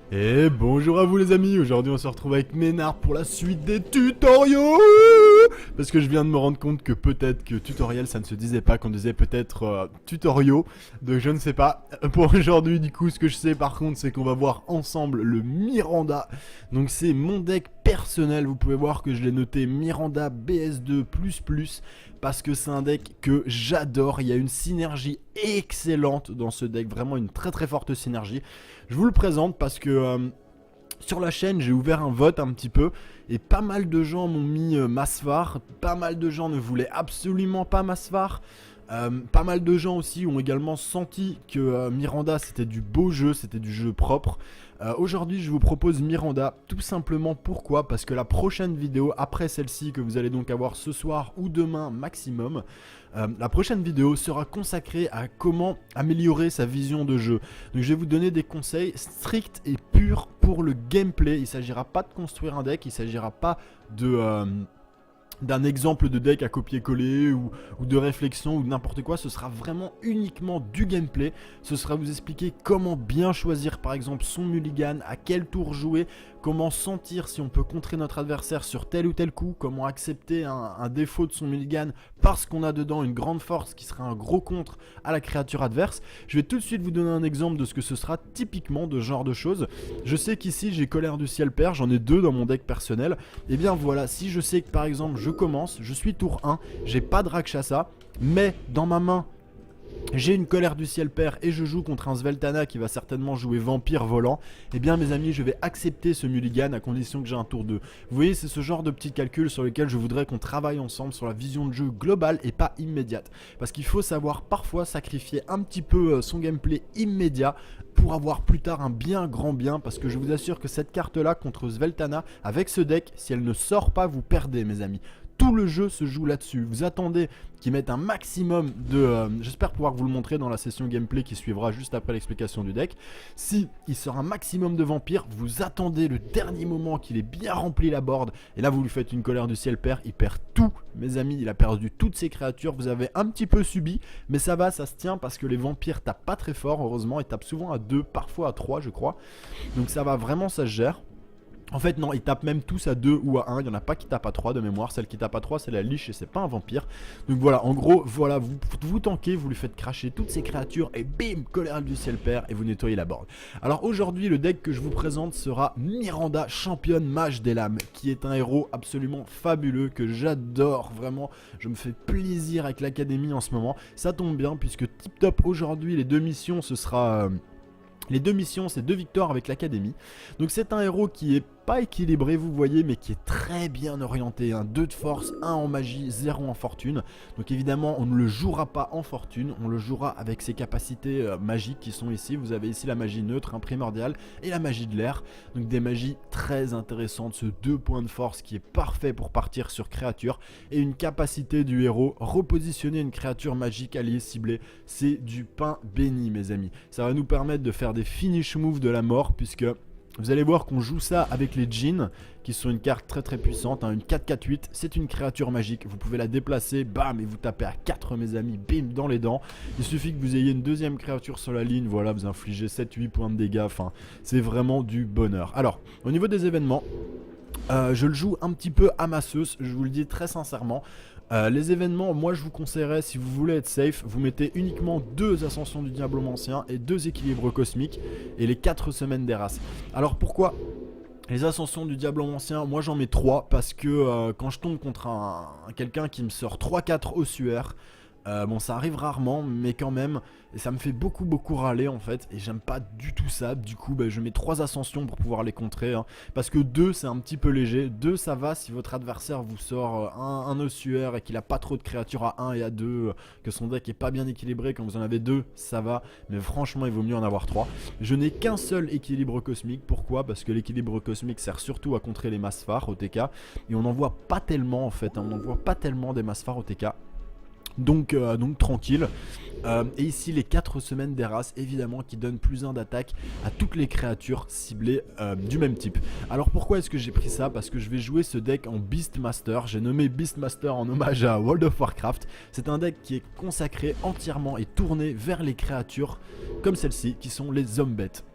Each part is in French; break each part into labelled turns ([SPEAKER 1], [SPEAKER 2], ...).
[SPEAKER 1] Et bonjour à vous les amis, aujourd'hui on se retrouve avec Ménard pour la suite des tutoriaux. Parce que je viens de me rendre compte que peut-être que tutoriel ça ne se disait pas, qu'on disait peut-être tutoriaux. Donc je ne sais pas. Pour aujourd'hui du coup ce que je sais par contre c'est qu'on va voir ensemble le Miranda. Donc c'est mon deck personnel, vous pouvez voir que je l'ai noté Miranda BS2++. Parce que c'est un deck que j'adore, il y a une synergie excellente dans ce deck, vraiment une très très forte synergie. Je vous le présente parce que sur la chaîne j'ai ouvert un vote un petit peu et pas mal de gens m'ont mis Masvar, pas mal de gens ne voulaient absolument pas Masvar. Pas mal de gens aussi ont également senti que Miranda c'était du beau jeu, c'était du jeu propre. Aujourd'hui je vous propose Miranda, tout simplement pourquoi? Parce que la prochaine vidéo, après celle-ci que vous allez donc avoir ce soir ou demain maximum, la prochaine vidéo sera consacrée à comment améliorer sa vision de jeu. Donc je vais vous donner des conseils stricts et purs pour le gameplay. Il ne s'agira pas de construire un deck, il ne s'agira pas de... d'un exemple de deck à copier-coller ou de réflexion ou n'importe quoi, ce sera vraiment uniquement du gameplay. Ce sera vous expliquer comment bien choisir par exemple son mulligan, à quel tour jouer, comment sentir si on peut contrer notre adversaire sur tel ou tel coup, comment accepter un défaut de son mulligan parce qu'on a dedans une grande force qui sera un gros contre à la créature adverse. Je vais tout de suite vous donner un exemple de ce que ce sera typiquement de ce genre de choses. Je sais qu'ici j'ai Colère du Ciel Père, j'en ai deux dans mon deck personnel. Et bien voilà, si je sais que par exemple je commence, je suis tour 1, j'ai pas de Rakshasa, mais dans ma main j'ai une Colère du Ciel Père et je joue contre un Sveltana qui va certainement jouer Vampire Volant, et bien mes amis je vais accepter ce mulligan à condition que j'ai un tour 2. Vous voyez, c'est ce genre de petits calculs sur lesquels je voudrais qu'on travaille ensemble sur la vision de jeu globale et pas immédiate. Parce qu'il faut savoir parfois sacrifier un petit peu son gameplay immédiat pour avoir plus tard un bien grand bien, parce que je vous assure que cette carte là contre Sveltana, avec ce deck, si elle ne sort pas vous perdez mes amis. Tout le jeu se joue là-dessus. Vous attendez qu'ils mettent un maximum de... j'espère pouvoir vous le montrer dans la session gameplay qui suivra juste après l'explication du deck. Si il sort un maximum de vampires, vous attendez le dernier moment qu'il ait bien rempli la board. Et là, vous lui faites une Colère du Ciel Père. Il perd tout, mes amis. Il a perdu toutes ses créatures. Vous avez un petit peu subi, mais ça va, ça se tient parce que les vampires tapent pas très fort, heureusement. Ils tapent souvent à 2, parfois à 3, je crois. Donc ça va vraiment, ça se gère. En fait non, ils tapent même tous à 2 ou à 1, il n'y en a pas qui tapent à 3 de mémoire, celle qui tape à 3 c'est la liche et c'est pas un vampire. Donc voilà, en gros, voilà, vous tankez, vous lui faites cracher toutes ces créatures et bim, Colère du Ciel Père et vous nettoyez la board. Alors aujourd'hui, le deck que je vous présente sera Miranda, championne mage des lames, qui est un héros absolument fabuleux, que j'adore, vraiment, je me fais plaisir avec l'académie en ce moment. Ça tombe bien puisque tip top aujourd'hui, les deux missions ce sera... les deux missions, c'est 2 victoires avec l'académie. Donc c'est un héros qui est pas équilibré, vous voyez, mais qui est très bien orienté. 2 de force, 1 en magie, 0 en fortune. Donc évidemment, on ne le jouera pas en fortune, on le jouera avec ses capacités magiques qui sont ici. Vous avez ici la magie neutre, primordiale, et la magie de l'air. Donc des magies très intéressantes. Ce 2 points de force qui est parfait pour partir sur créature. Et une capacité du héros, repositionner une créature magique alliée ciblée. C'est du pain béni, mes amis. Ça va nous permettre de faire des finish moves de la mort, puisque... vous allez voir qu'on joue ça avec les djinns, qui sont une carte très très puissante, une 4-4-8, c'est une créature magique, vous pouvez la déplacer, bam, et vous tapez à 4 mes amis, bim, dans les dents. Il suffit que vous ayez une deuxième créature sur la ligne, voilà, vous infligez 7-8 points de dégâts, enfin, c'est vraiment du bonheur. Alors, au niveau des événements, je le joue un petit peu à ma sauce, je vous le dis très sincèrement. Les événements, moi je vous conseillerais, si vous voulez être safe, vous mettez uniquement 2 ascensions du Diablomancien et 2 équilibres cosmiques et les 4 semaines d'Eras. Alors pourquoi les ascensions du Diablomancien, moi j'en mets 3 parce que quand je tombe contre quelqu'un qui me sort 3-4 ossuaires, bon ça arrive rarement mais quand même, et ça me fait beaucoup râler en fait, et j'aime pas du tout ça. Du coup je mets 3 ascensions pour pouvoir les contrer, parce que 2 c'est un petit peu léger. 2 ça va si votre adversaire vous sort un ossuaire et qu'il a pas trop de créatures à 1 et à 2, que son deck est pas bien équilibré. Quand vous en avez 2 ça va, mais franchement il vaut mieux en avoir 3. Je n'ai qu'un seul équilibre cosmique, pourquoi? Parce que l'équilibre cosmique sert surtout à contrer les masses phares au TK, et on n'en voit pas tellement en fait, on n'en voit pas tellement des masses phares au TK. Donc tranquille. Et ici les 4 semaines d'Eras, évidemment, qui donnent plus 1 d'attaque à toutes les créatures ciblées du même type. Alors pourquoi est-ce que j'ai pris ça? Parce que je vais jouer ce deck en Beastmaster. J'ai nommé Beastmaster en hommage à World of Warcraft. C'est un deck qui est consacré entièrement et tourné vers les créatures comme celle-ci, qui sont les Zombettes.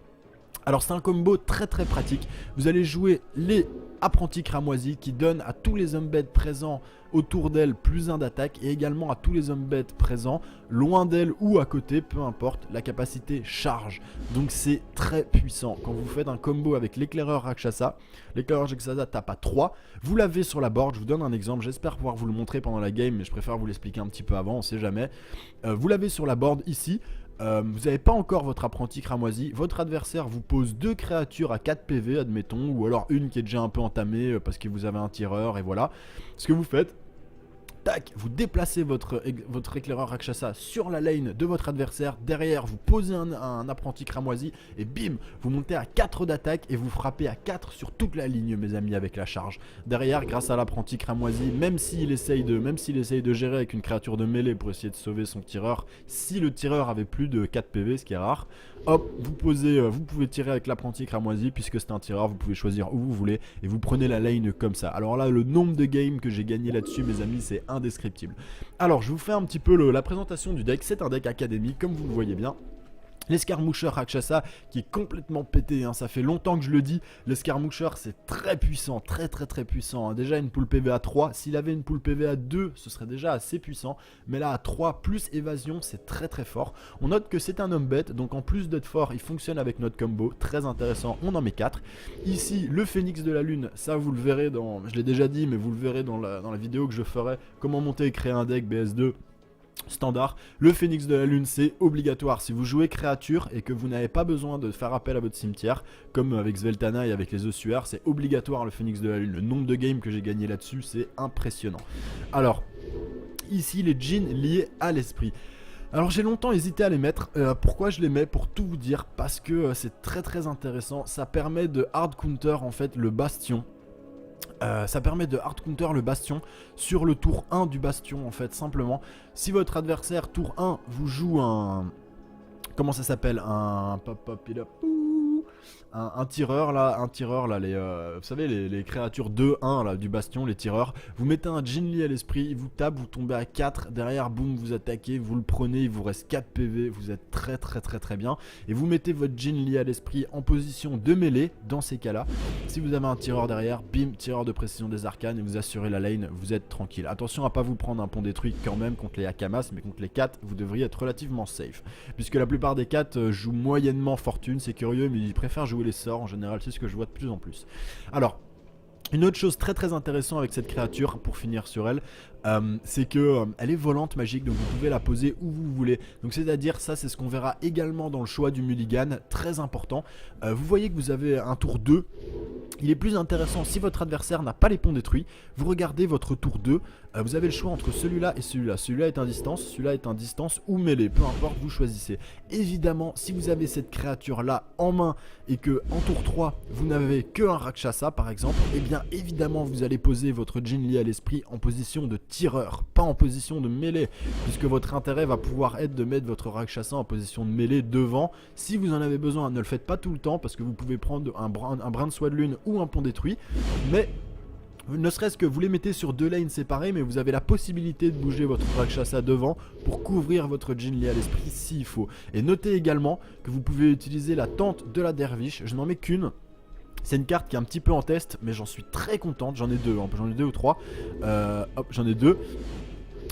[SPEAKER 1] Alors c'est un combo très très pratique. Vous allez jouer les apprentis cramoisis qui donnent à tous les hommes bêtes présents autour d'elle plus 1 d'attaque et également à tous les hommes bêtes présents loin d'elle ou à côté, peu importe, la capacité charge. Donc c'est très puissant. Quand vous faites un combo avec l'éclaireur Rakshasa, l'éclaireur Rakshasa tape à 3, vous l'avez sur la board. Je vous donne un exemple, j'espère pouvoir vous le montrer pendant la game, mais je préfère vous l'expliquer un petit peu avant, on sait jamais. Vous l'avez sur la board ici. Vous n'avez pas encore votre apprenti cramoisi, votre adversaire vous pose 2 créatures à 4 PV admettons, ou alors une qui est déjà un peu entamée parce que vous avez un tireur et voilà. Ce que vous faites, tac, vous déplacez votre éclaireur Rakshasa sur la lane de votre adversaire, derrière vous posez un apprenti cramoisi et bim, vous montez à 4 d'attaque et vous frappez à 4 sur toute la ligne mes amis avec la charge. Derrière, grâce à l'apprenti cramoisi, même s'il essaye de gérer avec une créature de mêlée pour essayer de sauver son tireur, si le tireur avait plus de 4 PV, ce qui est rare, hop, vous pouvez tirer avec l'apprenti cramoisi puisque c'est un tireur, vous pouvez choisir où vous voulez et vous prenez la lane comme ça. Alors là, le nombre de games que j'ai gagné là-dessus mes amis, c'est indescriptible. Alors je vous fais un petit peu la présentation du deck. C'est un deck académique comme vous le voyez bien. L'escarmoucheur Rakshasa qui est complètement pété, hein. Ça fait longtemps que je le dis, l'escarmoucheur c'est très puissant, très puissant, hein. Déjà une pool PV à 3, s'il avait une pool PV à 2 ce serait déjà assez puissant, mais là à 3 plus évasion c'est très fort. On note que c'est un homme bête, donc en plus d'être fort il fonctionne avec notre combo, très intéressant, on en met 4. Ici le phénix de la lune, ça vous le verrez je l'ai déjà dit mais vous le verrez dans la vidéo que je ferai, comment monter et créer un deck BS2 standard. Le phénix de la lune c'est obligatoire si vous jouez créature et que vous n'avez pas besoin de faire appel à votre cimetière comme avec Sveltana et avec les ossuaires, c'est obligatoire le phénix de la lune. Le nombre de games que j'ai gagné là-dessus c'est impressionnant. Alors ici les djinns liés à l'esprit. Alors j'ai longtemps hésité à les mettre, pourquoi je les mets? Pour tout vous dire, parce que c'est très intéressant, ça permet de hard counter en fait le bastion. Ça permet de hard counter le bastion sur le tour 1 du bastion en fait, simplement. Si votre adversaire tour 1 vous joue un... Comment ça s'appelle? Un tireur là, vous savez les créatures 2-1 là du bastion, les tireurs, vous mettez un djinn lié à l'esprit, il vous tape, vous tombez à 4, derrière boum vous attaquez, vous le prenez, il vous reste 4 PV, vous êtes très bien, et vous mettez votre djinn lié à l'esprit en position de mêlée dans ces cas là. Si vous avez un tireur derrière, bim, tireur de précision des arcanes et vous assurez la lane, vous êtes tranquille. Attention à pas vous prendre un pont détruit quand même contre les Akamas, mais contre les 4 vous devriez être relativement safe, puisque la plupart des 4 jouent moyennement fortune, c'est curieux mais ils préfèrent jouer les sorts en général, c'est ce que je vois de plus en plus. Alors une autre chose très intéressante avec cette créature, pour finir sur elle, c'est que elle est volante magique, donc vous pouvez la poser où vous voulez. Donc c'est à dire, ça c'est ce qu'on verra également dans le choix du mulligan, très important. Vous voyez que vous avez un tour 2. Il est plus intéressant si votre adversaire n'a pas les ponts détruits. Vous regardez votre tour 2, vous avez le choix entre celui-là et celui-là. Celui-là est un distance, celui-là est un distance ou mêlée, peu importe, vous choisissez. Évidemment, si vous avez cette créature-là en main et que en tour 3, vous n'avez que un Rakshasa par exemple, et bien évidemment vous allez poser votre djinn lié à l'esprit en position de tireur, pas en position de mêlée, puisque votre intérêt va pouvoir être de mettre votre Rakshasa en position de mêlée devant. Si vous en avez besoin, ne le faites pas tout le temps, parce que vous pouvez prendre un brin de soie de lune ou un pont détruit, mais ne serait-ce que vous les mettez sur 2 lanes séparées, mais vous avez la possibilité de bouger votre Rakshasa devant pour couvrir votre djinn lié à l'esprit s'il faut. Et notez également que vous pouvez utiliser la tente de la derviche, je n'en mets qu'une. C'est une carte qui est un petit peu en test, mais j'en suis très contente, j'en ai 2, j'en ai 2 ou 3, hop, j'en ai 2.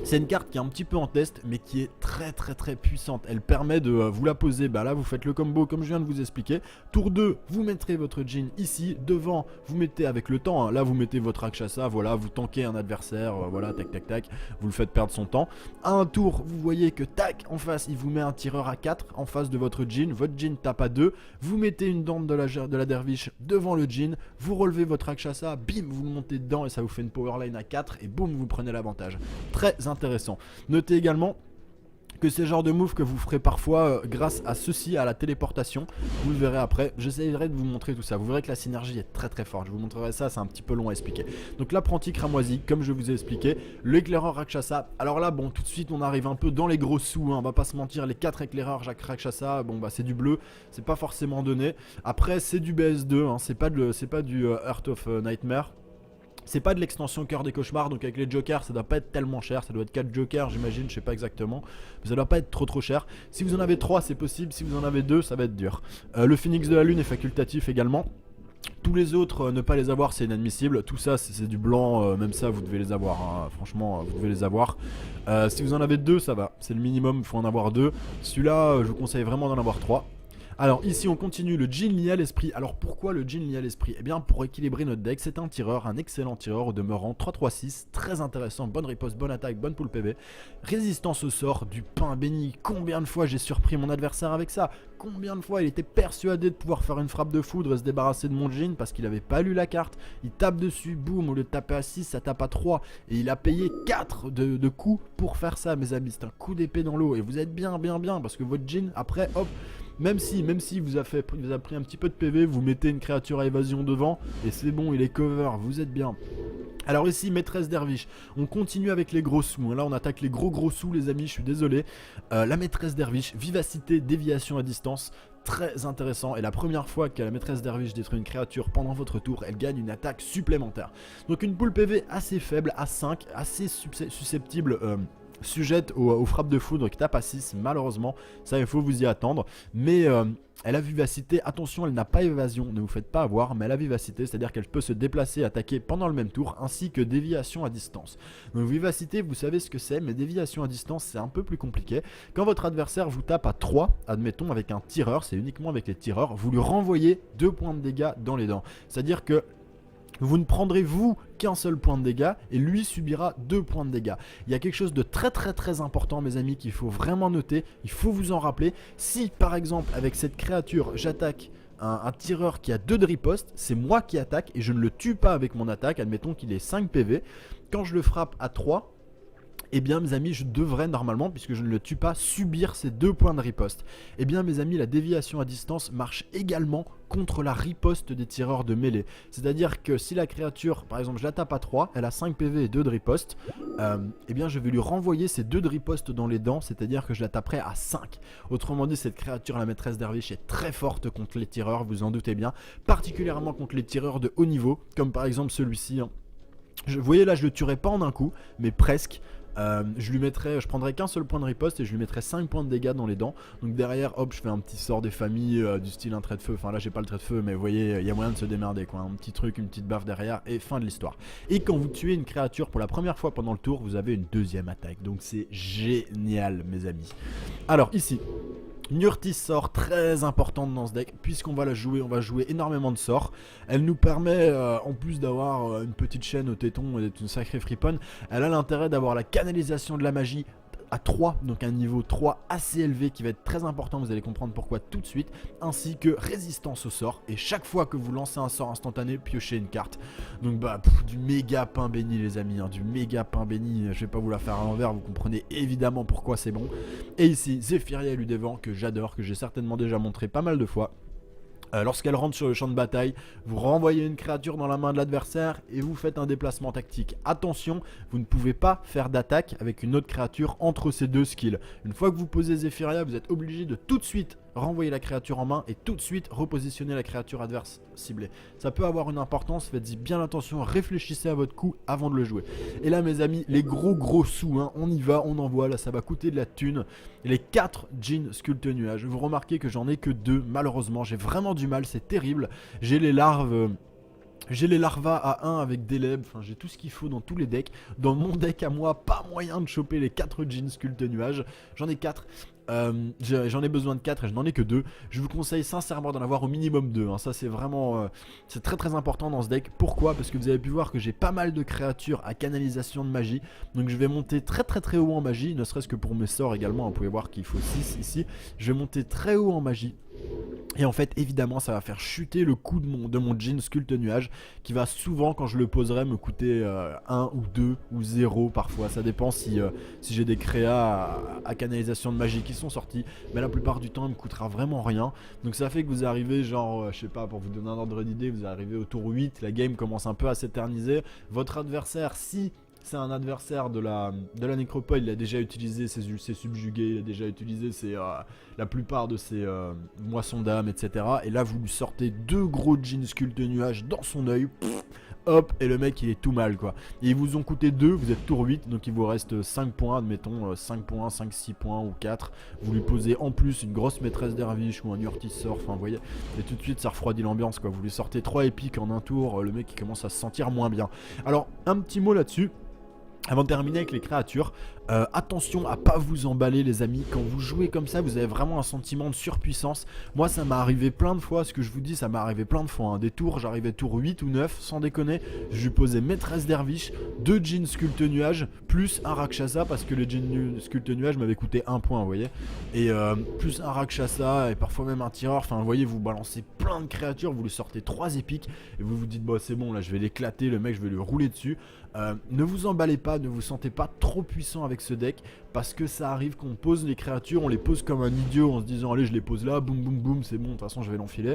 [SPEAKER 1] C'est une carte qui est un petit peu en test, mais qui est très puissante. Elle permet de vous la poser, bah là vous faites le combo comme je viens de vous expliquer. Tour 2, vous mettrez votre djinn ici, devant, vous mettez avec le temps, hein, là vous mettez votre Rakshasa, voilà, vous tankez un adversaire, voilà, tac, vous le faites perdre son temps. À un tour, vous voyez que tac, en face, il vous met un tireur à 4 en face de votre djinn tape à 2, vous mettez une dente de la derviche devant le djinn, vous relevez votre Rakshasa, bim, vous le montez dedans et ça vous fait une power line à 4 et boum, vous prenez l'avantage. Très intéressant. Notez également que c'est le genre de move que vous ferez parfois grâce à ceci, à la téléportation. Vous le verrez après, j'essaierai de vous montrer tout ça. Vous verrez que la synergie est très forte, je vous montrerai ça, c'est un petit peu long à expliquer. Donc l'apprenti cramoisi, comme je vous ai expliqué, l'éclaireur Rakshasa. Alors là, bon, tout de suite on arrive un peu dans les gros sous, hein, on va pas se mentir, les 4 éclaireurs Rakshasa, bon bah c'est du bleu, c'est pas forcément donné. Après c'est du BS2, hein, c'est pas du Heart of Nightmare. C'est pas de l'extension Cœur des Cauchemars, donc avec les jokers ça doit pas être tellement cher, ça doit être 4 jokers j'imagine, je sais pas exactement, mais ça doit pas être trop cher. Si vous en avez 3 c'est possible, si vous en avez 2 ça va être dur. Le Phénix de la Lune est facultatif également. Tous les autres, ne pas les avoir c'est inadmissible, tout ça c'est du blanc, même ça vous devez les avoir, hein. Franchement vous devez les avoir. Si vous en avez 2 ça va, c'est le minimum, il faut en avoir 2. Celui-là je vous conseille vraiment d'en avoir 3. Alors ici on continue le djinn lié à l'esprit. Alors pourquoi le djinn lié à l'esprit? Eh bien pour équilibrer notre deck, c'est un tireur, un excellent tireur au demeurant, 3-3-6, très intéressant, bonne riposte, bonne attaque, bonne pool PV. Résistance au sort, du pain béni, combien de fois j'ai surpris mon adversaire avec ça? Combien de fois il était persuadé de pouvoir faire une frappe de foudre et se débarrasser de mon djinn parce qu'il avait pas lu la carte. Il tape dessus, boum, au lieu de taper à 6, ça tape à 3. Et il a payé 4 de coups pour faire ça mes amis, c'est un coup d'épée dans l'eau. Et vous êtes bien parce que votre djinn après hop, même si vous a pris un petit peu de PV, vous mettez une créature à évasion devant et c'est bon, il est cover, vous êtes bien. Alors ici, maîtresse derviche, on continue avec les gros sous, là on attaque les gros sous les amis, je suis désolé. La maîtresse derviche, vivacité, déviation à distance, très intéressant. Et la première fois que la maîtresse derviche détruit une créature pendant votre tour, elle gagne une attaque supplémentaire. Donc une pool PV assez faible, à 5, assez susceptible... sujette aux frappes de foudre qui tape à 6 malheureusement, ça il faut vous y attendre, mais elle a vivacité, attention elle n'a pas évasion, ne vous faites pas avoir, mais elle a vivacité, c'est à dire qu'elle peut se déplacer et attaquer pendant le même tour, ainsi que déviation à distance. Donc vivacité vous savez ce que c'est, mais déviation à distance c'est un peu plus compliqué. Quand votre adversaire vous tape à 3, admettons avec un tireur, c'est uniquement avec les tireurs, vous lui renvoyez 2 points de dégâts dans les dents, c'est à dire que vous ne prendrez vous qu'un seul point de dégâts et lui subira 2 points de dégâts. Il y a quelque chose de très important mes amis qu'il faut vraiment noter, il faut vous en rappeler. Si par exemple avec cette créature j'attaque un tireur qui a 2 de riposte, c'est moi qui attaque et je ne le tue pas avec mon attaque, admettons qu'il ait 5 PV. Quand je le frappe à 3, eh bien mes amis je devrais normalement, puisque je ne le tue pas, subir ces 2 points de riposte. Eh bien mes amis la déviation à distance marche également contre la riposte des tireurs de mêlée. C'est à dire que si la créature, par exemple je la tape à 3, elle a 5 PV et 2 de riposte, eh bien je vais lui renvoyer ces 2 de riposte dans les dents, c'est à dire que je la taperai à 5. Autrement dit cette créature, la maîtresse derviche, est très forte contre les tireurs, vous en doutez bien, particulièrement contre les tireurs de haut niveau, comme par exemple celui-ci, hein. Vous voyez là je le tuerai pas en un coup, mais presque. Je prendrai qu'un seul point de riposte et je lui mettrai 5 points de dégâts dans les dents. Donc derrière hop je fais un petit sort des familles du style un trait de feu. Enfin là j'ai pas le trait de feu mais vous voyez il y a moyen de se démerder quoi. Un petit truc, une petite baffe derrière et fin de l'histoire. Et quand vous tuez une créature pour la première fois pendant le tour, vous avez une deuxième attaque. Donc c'est génial mes amis. Alors ici Nurtis sort très importante dans ce deck puisqu'on va la jouer, on va jouer énormément de sorts. Elle nous permet en plus d'avoir une petite chaîne au téton et d'être une sacrée friponne, elle a l'intérêt d'avoir la canalisation de la magie à 3, donc un niveau 3 assez élevé qui va être très important, vous allez comprendre pourquoi tout de suite, ainsi que résistance au sort, et chaque fois que vous lancez un sort instantané, piochez une carte. Donc bah du méga pain béni les amis, hein, du méga pain béni, je vais pas vous la faire à l'envers, vous comprenez évidemment pourquoi c'est bon. Et ici Zephyria Ludevant que j'adore, que j'ai certainement déjà montré pas mal de fois. Lorsqu'elle rentre sur le champ de bataille, vous renvoyez une créature dans la main de l'adversaire et vous faites un déplacement tactique. Attention, vous ne pouvez pas faire d'attaque avec une autre créature entre ces deux skills. Une fois que vous posez Zephyria, vous êtes obligé de tout de suite renvoyer la créature en main et tout de suite repositionner la créature adverse ciblée. Ça peut avoir une importance, faites-y bien attention, réfléchissez à votre coup avant de le jouer. Et là mes amis, les gros sous, hein, on y va, on envoie, là ça va coûter de la thune. Les 4 djinns sculpte nuage, vous remarquez que j'en ai que 2, malheureusement, j'ai vraiment du mal, c'est terrible. J'ai les larves... J'ai les larvas à 1 avec Délèbre, enfin j'ai tout ce qu'il faut dans tous les decks. Dans mon deck à moi, pas moyen de choper les 4 djinns sculpte nuage. J'en ai 4. J'en ai besoin de 4 et je n'en ai que 2. Je vous conseille sincèrement d'en avoir au minimum 2, hein. Ça c'est vraiment c'est très important dans ce deck. Pourquoi? Parce que vous avez pu voir que j'ai pas mal de créatures à canalisation de magie. Donc je vais monter très haut en magie, ne serait-ce que pour mes sorts également, vous pouvez voir qu'il faut 6 ici. Je vais monter très haut en magie. Et en fait évidemment ça va faire chuter le coût de mon djinn sculpte nuage, qui va souvent quand je le poserai me coûter 1 ou 2 ou 0 parfois, ça dépend si j'ai des créas à canalisation de magie qui sont sortis, mais la plupart du temps il me coûtera vraiment rien. Donc ça fait que vous arrivez genre je sais pas, pour vous donner un ordre d'idée, vous arrivez au tour 8, la game commence un peu à s'éterniser, votre adversaire si c'est un adversaire de la nécropole, il a déjà utilisé ses subjugués, il a déjà utilisé la plupart de ses moissons d'âme, etc. Et là, vous lui sortez 2 gros jeans sculpte nuages dans son œil. Hop, et le mec il est tout mal quoi. Et ils vous ont coûté 2, vous êtes tour 8, donc il vous reste 5 points, admettons 5 points, 5, 6 points ou 4. Vous lui posez en plus une grosse maîtresse derviche ou un urtisseur, enfin vous voyez. Et tout de suite ça refroidit l'ambiance quoi. Vous lui sortez 3 épiques en un tour, le mec il commence à se sentir moins bien. Alors un petit mot là-dessus. Avant de terminer avec les créatures, attention à pas vous emballer les amis. Quand vous jouez comme ça, vous avez vraiment un sentiment de surpuissance. Moi ça m'est arrivé plein de fois, ce que je vous dis ça m'est arrivé plein de fois hein. Des tours, j'arrivais tour 8 ou 9, sans déconner. Je lui posais maîtresse derviche, 2 jeans sculpte nuage, plus un Rakshasa, parce que les jeans sculpte nuage m'avaient coûté 1 point, vous voyez. Et plus un Rakshasa, et parfois même un tireur, enfin vous voyez, vous balancez plein de créatures, vous lui sortez 3 épiques, et vous vous dites, bah c'est bon là je vais l'éclater, le mec je vais lui rouler dessus. Ne vous emballez pas, ne vous sentez pas trop puissant avec ce deck, parce que ça arrive qu'on pose les créatures, on les pose comme un idiot en se disant allez je les pose là, boum boum boum, c'est bon, de toute façon je vais l'enfiler.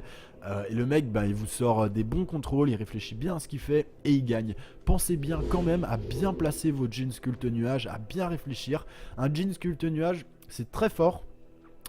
[SPEAKER 1] Et le mec bah, il vous sort des bons contrôles, il réfléchit bien à ce qu'il fait et il gagne. Pensez bien quand même à bien placer vos jeans sculpte nuage, à bien réfléchir. Un jean sculpte nuage c'est très fort,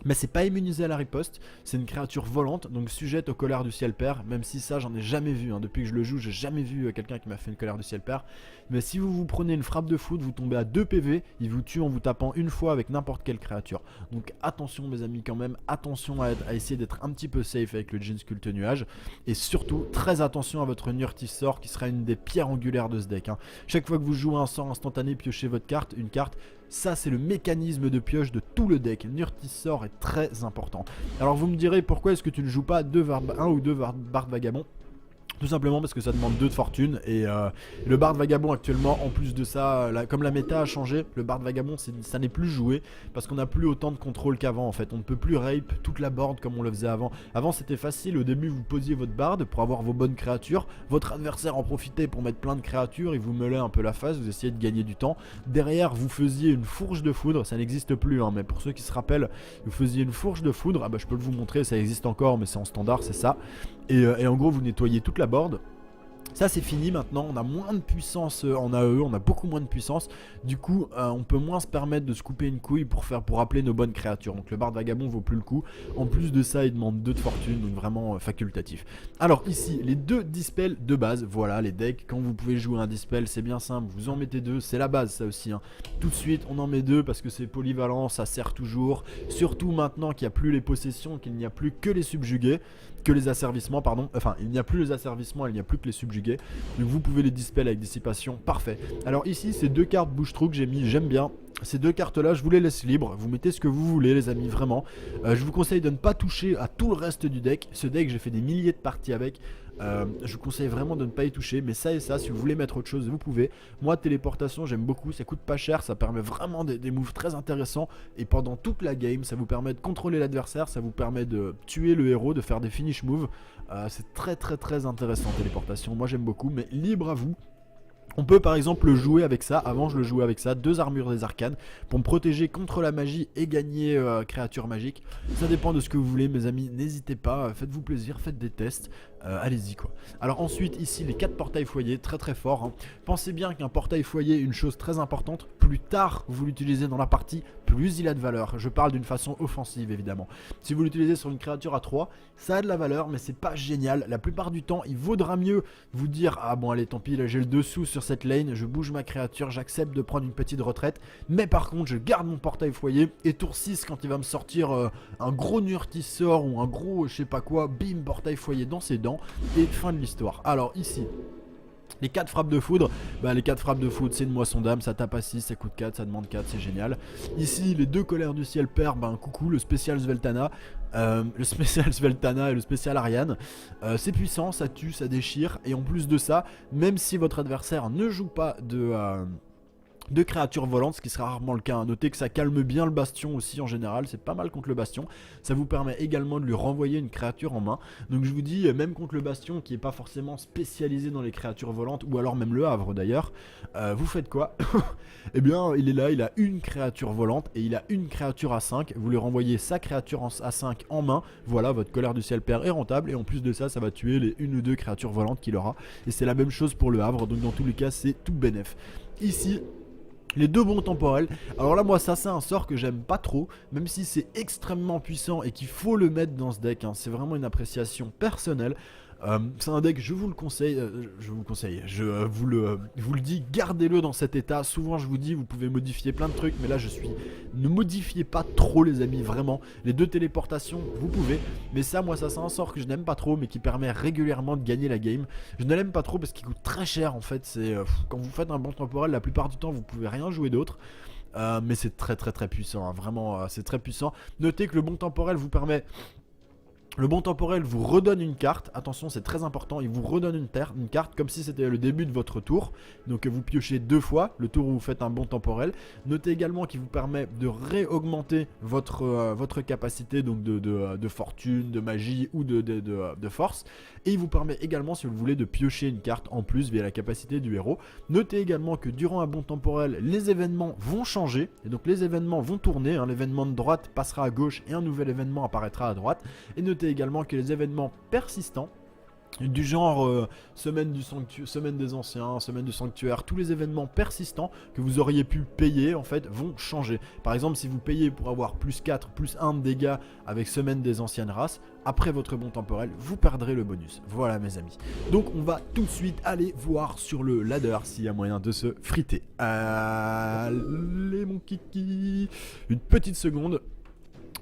[SPEAKER 1] mais c'est pas immunisé à la riposte, c'est une créature volante, donc sujette aux colères du ciel père, même si ça j'en ai jamais vu, hein. Depuis que je le joue, j'ai jamais vu quelqu'un qui m'a fait une colère du ciel père. Mais si vous vous prenez une frappe de foudre, vous tombez à 2 PV, il vous tue en vous tapant une fois avec n'importe quelle créature. Donc attention mes amis quand même, attention à essayer d'être un petit peu safe avec le jean sculpte nuage, et surtout très attention à votre Nurtissor qui sera une des pierres angulaires de ce deck, hein. Chaque fois que vous jouez un sort instantané, piochez votre carte, une carte. Ça c'est le mécanisme de pioche de tout le deck. Nurtissor est très important. Alors vous me direz pourquoi est-ce que tu ne joues pas un ou deux Bard Vagabond? Tout simplement parce que ça demande 2 de fortune et le Bard Vagabond actuellement, en plus de ça, comme la méta a changé, le Bard Vagabond ça n'est plus joué parce qu'on n'a plus autant de contrôle qu'avant en fait. On ne peut plus rape toute la board comme on le faisait avant. Avant c'était facile, au début vous posiez votre Bard pour avoir vos bonnes créatures, votre adversaire en profitait pour mettre plein de créatures, il vous meulait un peu la face, vous essayez de gagner du temps. Derrière vous faisiez une fourche de foudre, ça n'existe plus hein, mais pour ceux qui se rappellent, vous faisiez une fourche de foudre, ah bah je peux vous montrer, ça existe encore mais c'est en standard, c'est ça. Et en gros vous nettoyez toute la board. Ça c'est fini maintenant, on a moins de puissance en AE, on a beaucoup moins de puissance. Du coup on peut moins se permettre de se couper une couille pour appeler nos bonnes créatures. Donc le Bard Vagabond vaut plus le coup. En plus de ça il demande 2 de fortune, donc vraiment facultatif. Alors ici les 2 dispels de base, voilà les decks. Quand vous pouvez jouer un dispel c'est bien simple, vous en mettez 2, c'est la base ça aussi hein. Tout de suite on en met 2 parce que c'est polyvalent, ça sert toujours. Surtout maintenant qu'il n'y a plus les possessions, qu'il n'y a plus que les subjugués, que les asservissements pardon, enfin il n'y a plus les asservissements, il n'y a plus que les subjugués. Donc vous pouvez les dispel avec dissipation, parfait. Alors ici ces 2 cartes bouche-trou que j'ai mis, j'aime bien. Ces 2 cartes là je vous les laisse libres, vous mettez ce que vous voulez les amis vraiment. Je vous conseille de ne pas toucher à tout le reste du deck. Ce deck j'ai fait des milliers de parties avec. Je vous conseille vraiment de ne pas y toucher, mais ça et ça, si vous voulez mettre autre chose vous pouvez. Moi téléportation j'aime beaucoup, ça coûte pas cher, ça permet vraiment des moves très intéressants. Et pendant toute la game ça vous permet de contrôler l'adversaire, ça vous permet de tuer le héros, de faire des finish moves. C'est très intéressant téléportation, moi j'aime beaucoup, mais libre à vous. On peut par exemple le jouer avec ça, avant je le jouais avec ça, 2 armures des arcanes pour me protéger contre la magie et gagner créature magique. Ça dépend de ce que vous voulez mes amis, n'hésitez pas, faites-vous plaisir, faites des tests, allez-y quoi. Alors ensuite ici les 4 portails foyer, très fort hein. Pensez bien qu'un portail foyer, une chose très importante, plus tard vous l'utilisez dans la partie, plus il a de valeur. Je parle d'une façon offensive évidemment. Si vous l'utilisez sur une créature à 3, ça a de la valeur mais c'est pas génial. La plupart du temps il vaudra mieux vous dire ah bon allez tant pis là j'ai le dessous sur cette lane, je bouge ma créature, j'accepte de prendre une petite retraite, mais par contre je garde mon portail foyer et tour 6 quand il va me sortir un gros Nurtissor ou un gros je sais pas quoi, bim portail foyer dans ses dents et fin de l'histoire. Alors ici les 4 frappes de foudre, les 4 frappes de foudre c'est une moisson d'âme, ça tape à 6, ça coûte 4, ça demande 4, c'est génial. Ici les 2 colères du ciel père, coucou le spécial Sveltana, le spécial Sveltana et le spécial Ariane, c'est puissant, ça tue, ça déchire, et en plus de ça, même si votre adversaire ne joue pas de créatures volantes, ce qui sera rarement le cas. Notez que ça calme bien le bastion aussi en général, c'est pas mal contre le bastion. Ça vous permet également de lui renvoyer une créature en main. Donc je vous dis, même contre le bastion qui est pas forcément spécialisé dans les créatures volantes, ou alors même le Havre d'ailleurs, vous faites quoi? Eh bien il est là, il a une créature volante et il a une créature à 5. Vous lui renvoyez sa créature à 5 en main. Voilà, votre colère du ciel père est rentable. Et en plus de ça, ça va tuer les 1 ou 2 créatures volantes qu'il aura. Et c'est la même chose pour le Havre, donc dans tous les cas c'est tout bénef. Ici, les 2 bons temporels. Alors là moi ça c'est un sort que j'aime pas trop, même si c'est extrêmement puissant et qu'il faut le mettre dans ce deck, hein. C'est vraiment une appréciation personnelle. C'est un deck, je vous le conseille, vous le dis, gardez-le dans cet état. Souvent je vous dis, vous pouvez modifier plein de trucs, mais là ne modifiez pas trop les amis, vraiment. Les 2 téléportations, vous pouvez, mais ça, moi ça c'est un sort que je n'aime pas trop, mais qui permet régulièrement de gagner la game. Je ne l'aime pas trop parce qu'il coûte très cher en fait, c'est quand vous faites un bon temporel, la plupart du temps vous pouvez rien jouer d'autre. Mais c'est très puissant, hein. Vraiment c'est très puissant. Notez que le bon temporel vous permet... Le bon temporel vous redonne une carte, attention c'est très important, il vous redonne une carte comme si c'était le début de votre tour. Donc vous piochez 2 fois le tour où vous faites un bon temporel. Notez également qu'il vous permet de réaugmenter votre capacité donc de fortune, de magie ou de force. Et il vous permet également, si vous le voulez, de piocher une carte en plus via la capacité du héros. Notez également que durant un bon temporel, les événements vont changer. Et donc les événements vont tourner, hein. L'événement de droite passera à gauche et un nouvel événement apparaîtra à droite. Et notez également que les événements persistants du genre semaine des anciens, semaine du sanctuaire, tous les événements persistants que vous auriez pu payer en fait vont changer. Par exemple si vous payez pour avoir plus 4, plus 1 de dégâts avec semaine des anciennes races, après votre bon temporel, vous perdrez le bonus. Voilà mes amis. Donc on va tout de suite aller voir sur le ladder s'il y a moyen de se friter. Allez mon kiki. Une petite seconde.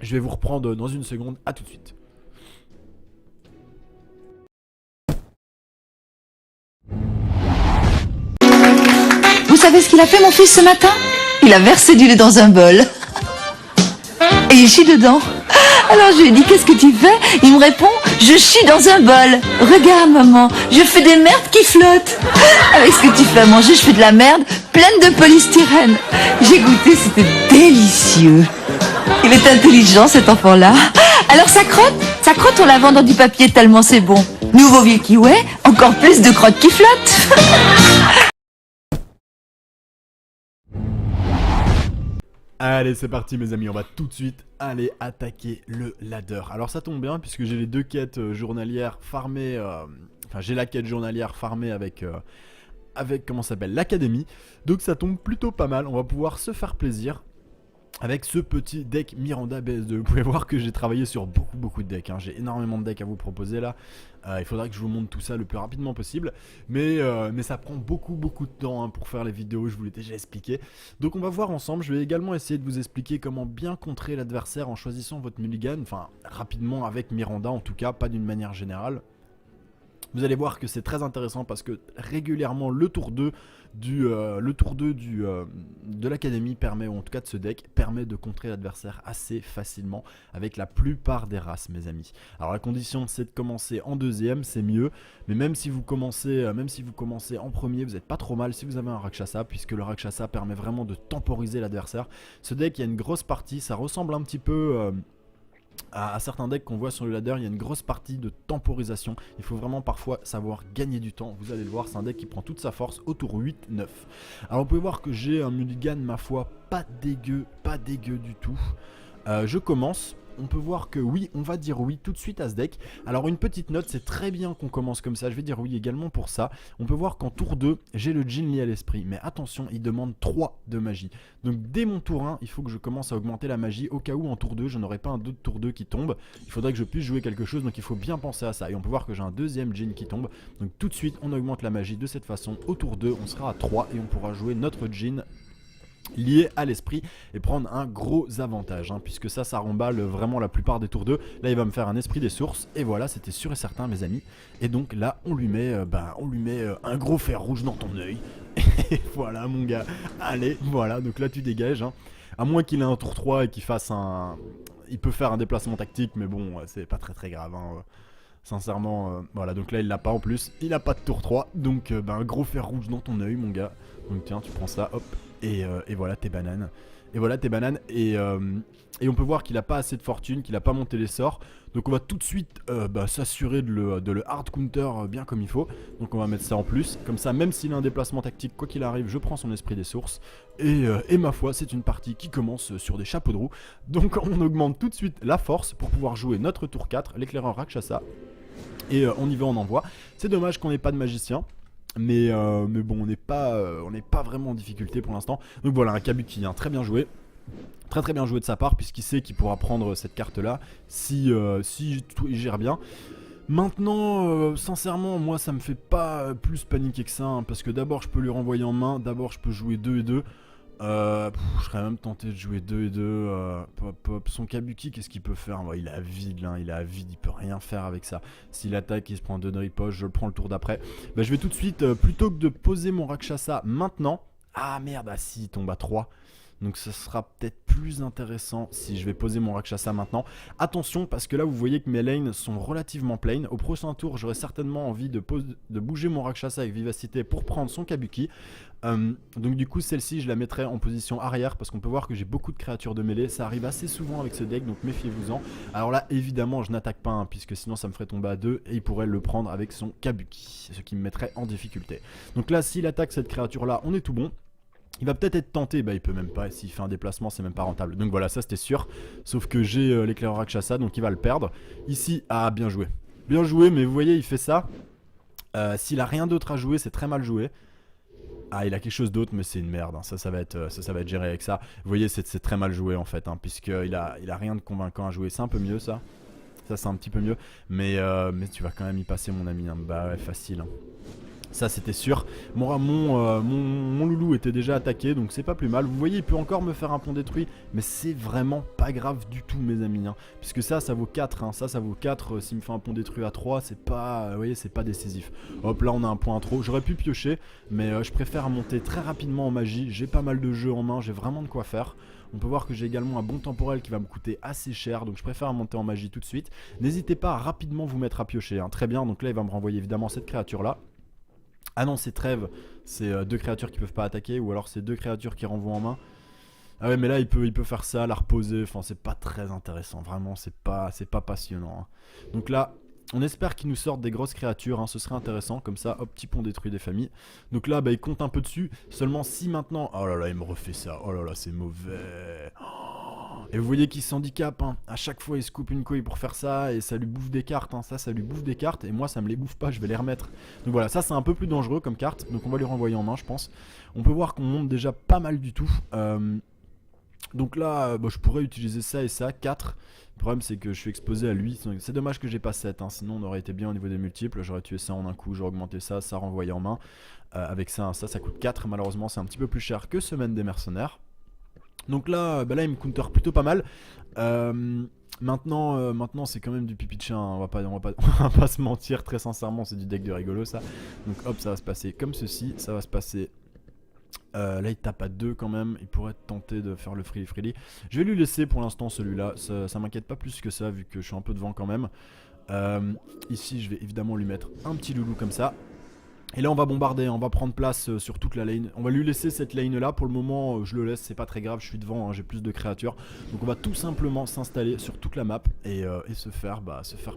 [SPEAKER 1] Je vais vous reprendre dans une seconde. À tout de suite.
[SPEAKER 2] Vous savez ce qu'il a fait mon fils ce matin? Il a versé du lait dans un bol. Et il chie dedans. Alors je lui ai dit qu'est-ce que tu fais? Il me répond je chie dans un bol. Regarde maman, je fais des merdes qui flottent. Avec ce que tu fais à manger, je fais de la merde pleine de polystyrène. J'ai goûté, c'était délicieux. Il est intelligent cet enfant-là. Alors ça crotte, on la vend dans du papier tellement c'est bon. Nouveau vieux kiwi, encore plus de crottes qui flottent.
[SPEAKER 1] Allez c'est parti mes amis, on va tout de suite aller attaquer le ladder. Alors ça tombe bien puisque j'ai les 2 quêtes journalières farmées, enfin j'ai la quête journalière farmée avec comment ça s'appelle, l'académie. Donc ça tombe plutôt pas mal, on va pouvoir se faire plaisir avec ce petit deck Miranda BS2. Vous pouvez voir que j'ai travaillé sur beaucoup de decks, hein. J'ai énormément de decks à vous proposer là. Il faudra que je vous montre tout ça le plus rapidement possible. Mais ça prend beaucoup de temps, hein, pour faire les vidéos, je vous l'ai déjà expliqué. Donc on va voir ensemble, je vais également essayer de vous expliquer comment bien contrer l'adversaire en choisissant votre mulligan. Enfin rapidement avec Miranda en tout cas, pas d'une manière générale. Vous allez voir que c'est très intéressant parce que régulièrement le tour 2 de l'académie permet, ou en tout cas de ce deck, permet de contrer l'adversaire assez facilement avec la plupart des races mes amis. Alors la condition c'est de commencer en deuxième, c'est mieux, mais même si vous commencez en premier, vous n'êtes pas trop mal si vous avez un Rakshasa, puisque le Rakshasa permet vraiment de temporiser l'adversaire. Ce deck il y a une grosse partie, ça ressemble un petit peu... à certains decks qu'on voit sur le ladder, il y a une grosse partie de temporisation. Il faut vraiment parfois savoir gagner du temps. Vous allez le voir, c'est un deck qui prend toute sa force au tour 8-9. Alors vous pouvez voir que j'ai un mulligan, ma foi, pas dégueu du tout. Je commence. On peut voir que oui, on va dire oui tout de suite à ce deck. Alors une petite note, c'est très bien qu'on commence comme ça, je vais dire oui également pour ça. On peut voir qu'en tour 2, j'ai le djinn lié à l'esprit, mais attention, il demande 3 de magie. Donc dès mon tour 1, il faut que je commence à augmenter la magie, au cas où en tour 2, je n'aurai pas un 2 de tour 2 qui tombe. Il faudrait que je puisse jouer quelque chose, donc il faut bien penser à ça. Et on peut voir que j'ai un deuxième djinn qui tombe, donc tout de suite, on augmente la magie de cette façon. Au tour 2, on sera à 3 et on pourra jouer notre djinn lié à l'esprit et prendre un gros avantage, hein, puisque ça remballe vraiment la plupart des tours 2. Là il va me faire un esprit des sources et voilà, c'était sûr et certain mes amis. Et donc là on lui met un gros fer rouge dans ton œil. Et voilà mon gars, allez voilà, donc là tu dégages, hein. À moins qu'il ait un tour 3 et qu'il fasse un... Il peut faire un déplacement tactique, mais bon c'est pas très grave, hein. Sincèrement, voilà, donc là il l'a pas en plus, il a pas de tour 3, donc un gros fer rouge dans ton œil mon gars. Donc tiens, tu prends ça, hop, Et voilà tes bananes. Et voilà tes bananes. Et on peut voir qu'il a pas assez de fortune, qu'il a pas monté les sorts. Donc on va tout de suite s'assurer de le hard counter bien comme il faut. Donc on va mettre ça en plus. Comme ça, même s'il a un déplacement tactique, quoi qu'il arrive, je prends son esprit des sources. Et ma foi, c'est une partie qui commence sur des chapeaux de roue. Donc on augmente tout de suite la force pour pouvoir jouer notre tour 4, l'éclaireur Rakshasa. Et on y va, on envoie. C'est dommage qu'on n'ait pas de magicien. Mais bon, on n'est pas vraiment en difficulté pour l'instant. Donc voilà, un Kabuki, très bien joué. Très bien joué de sa part, puisqu'il sait qu'il pourra prendre cette carte là si il gère bien. Maintenant, sincèrement, moi ça me fait pas plus paniquer que ça, parce que d'abord je peux lui renvoyer en main, d'abord je peux jouer 2 et 2. Je serais même tenté de jouer 2 et 2. Son Kabuki, qu'est-ce qu'il peut faire? Il est vide là, il peut rien faire avec ça. S'il attaque, il se prend 2 de riposte, je le prends le tour d'après. Je vais tout de suite, plutôt que de poser mon Rakshasa maintenant. Ah merde, si, il tombe à 3. Donc ce sera peut-être plus intéressant si je vais poser mon Rakshasa maintenant. Attention, parce que là vous voyez que mes lanes sont relativement plaines. Au prochain tour, j'aurai certainement envie de bouger mon Rakshasa avec vivacité pour prendre son Kabuki. Donc du coup celle-ci je la mettrai en position arrière, parce qu'on peut voir que j'ai beaucoup de créatures de mêlée. Ça arrive assez souvent avec ce deck, donc méfiez-vous-en. Alors là évidemment je n'attaque pas, puisque sinon ça me ferait tomber à 2 et il pourrait le prendre avec son Kabuki, ce qui me mettrait en difficulté. Donc là s'il attaque cette créature là, on est tout bon. Il va peut-être être tenté, il peut même pas, s'il fait un déplacement c'est même pas rentable. Donc voilà, ça c'était sûr, sauf que j'ai l'éclaireur Rakshasa, donc il va le perdre. Ici, bien joué. Bien joué, mais vous voyez il fait ça. S'il a rien d'autre à jouer, c'est très mal joué. Il a quelque chose d'autre, mais c'est une merde, ça va être géré avec ça. Vous voyez c'est très mal joué en fait, puisqu'il a rien de convaincant à jouer. C'est un peu mieux ça c'est un petit peu mieux, mais tu vas quand même y passer mon ami, bah ouais, facile. Ça c'était sûr. Mon loulou était déjà attaqué, donc c'est pas plus mal. Vous voyez, il peut encore me faire un pont détruit, mais c'est vraiment pas grave du tout mes amis, puisque ça vaut 4, ça vaut 4. S'il me fait un pont détruit à 3, c'est pas, vous voyez, c'est pas décisif. Hop, là on a un point trop. J'aurais pu piocher, mais je préfère monter très rapidement en magie. J'ai pas mal de jeux en main, j'ai vraiment de quoi faire. On peut voir que j'ai également un bon temporel qui va me coûter assez cher, donc je préfère monter en magie tout de suite. N'hésitez pas à rapidement vous mettre à piocher, très bien. Donc là il va me renvoyer évidemment cette créature là. Ah non, c'est trêve, c'est 2 créatures qui peuvent pas attaquer, ou alors c'est 2 créatures qui renvoient en main. Ah ouais, mais là il peut faire ça, la reposer, enfin c'est pas très intéressant, vraiment c'est pas passionnant. Donc là, on espère qu'il nous sorte des grosses créatures, ce serait intéressant, comme ça, hop, petit pont détruit des familles. Donc là, il compte un peu dessus, seulement si maintenant... Oh là là, il me refait ça, oh là là, c'est mauvais. Et vous voyez qu'il s'handicape, à chaque fois il se coupe une couille pour faire ça, et ça lui bouffe des cartes, ça lui bouffe des cartes, et moi ça me les bouffe pas, je vais les remettre. Donc voilà, ça c'est un peu plus dangereux comme carte, donc on va lui renvoyer en main je pense. On peut voir qu'on monte déjà pas mal du tout. Donc là, je pourrais utiliser ça et ça, 4. Le problème c'est que je suis exposé à lui, c'est dommage que j'ai pas 7, sinon on aurait été bien au niveau des multiples, j'aurais tué ça en un coup, j'aurais augmenté ça, ça renvoyé en main. Avec ça coûte 4, malheureusement c'est un petit peu plus cher que Semaine des Mercenaires. Donc là, il me counter plutôt pas mal. Maintenant c'est quand même du pipi de chien, on va pas se mentir, très sincèrement c'est du deck de rigolo ça. Donc hop, ça va se passer comme ceci, ça va se passer... là il tape à 2 quand même, il pourrait tenter de faire le freely. Je vais lui laisser pour l'instant celui-là, ça m'inquiète pas plus que ça vu que je suis un peu devant quand même. Ici je vais évidemment lui mettre un petit loulou comme ça. Et là on va bombarder, on va prendre place sur toute la lane. On va lui laisser cette lane là, pour le moment je le laisse, c'est pas très grave, je suis devant, j'ai plus de créatures. Donc on va tout simplement s'installer sur toute la map et se faire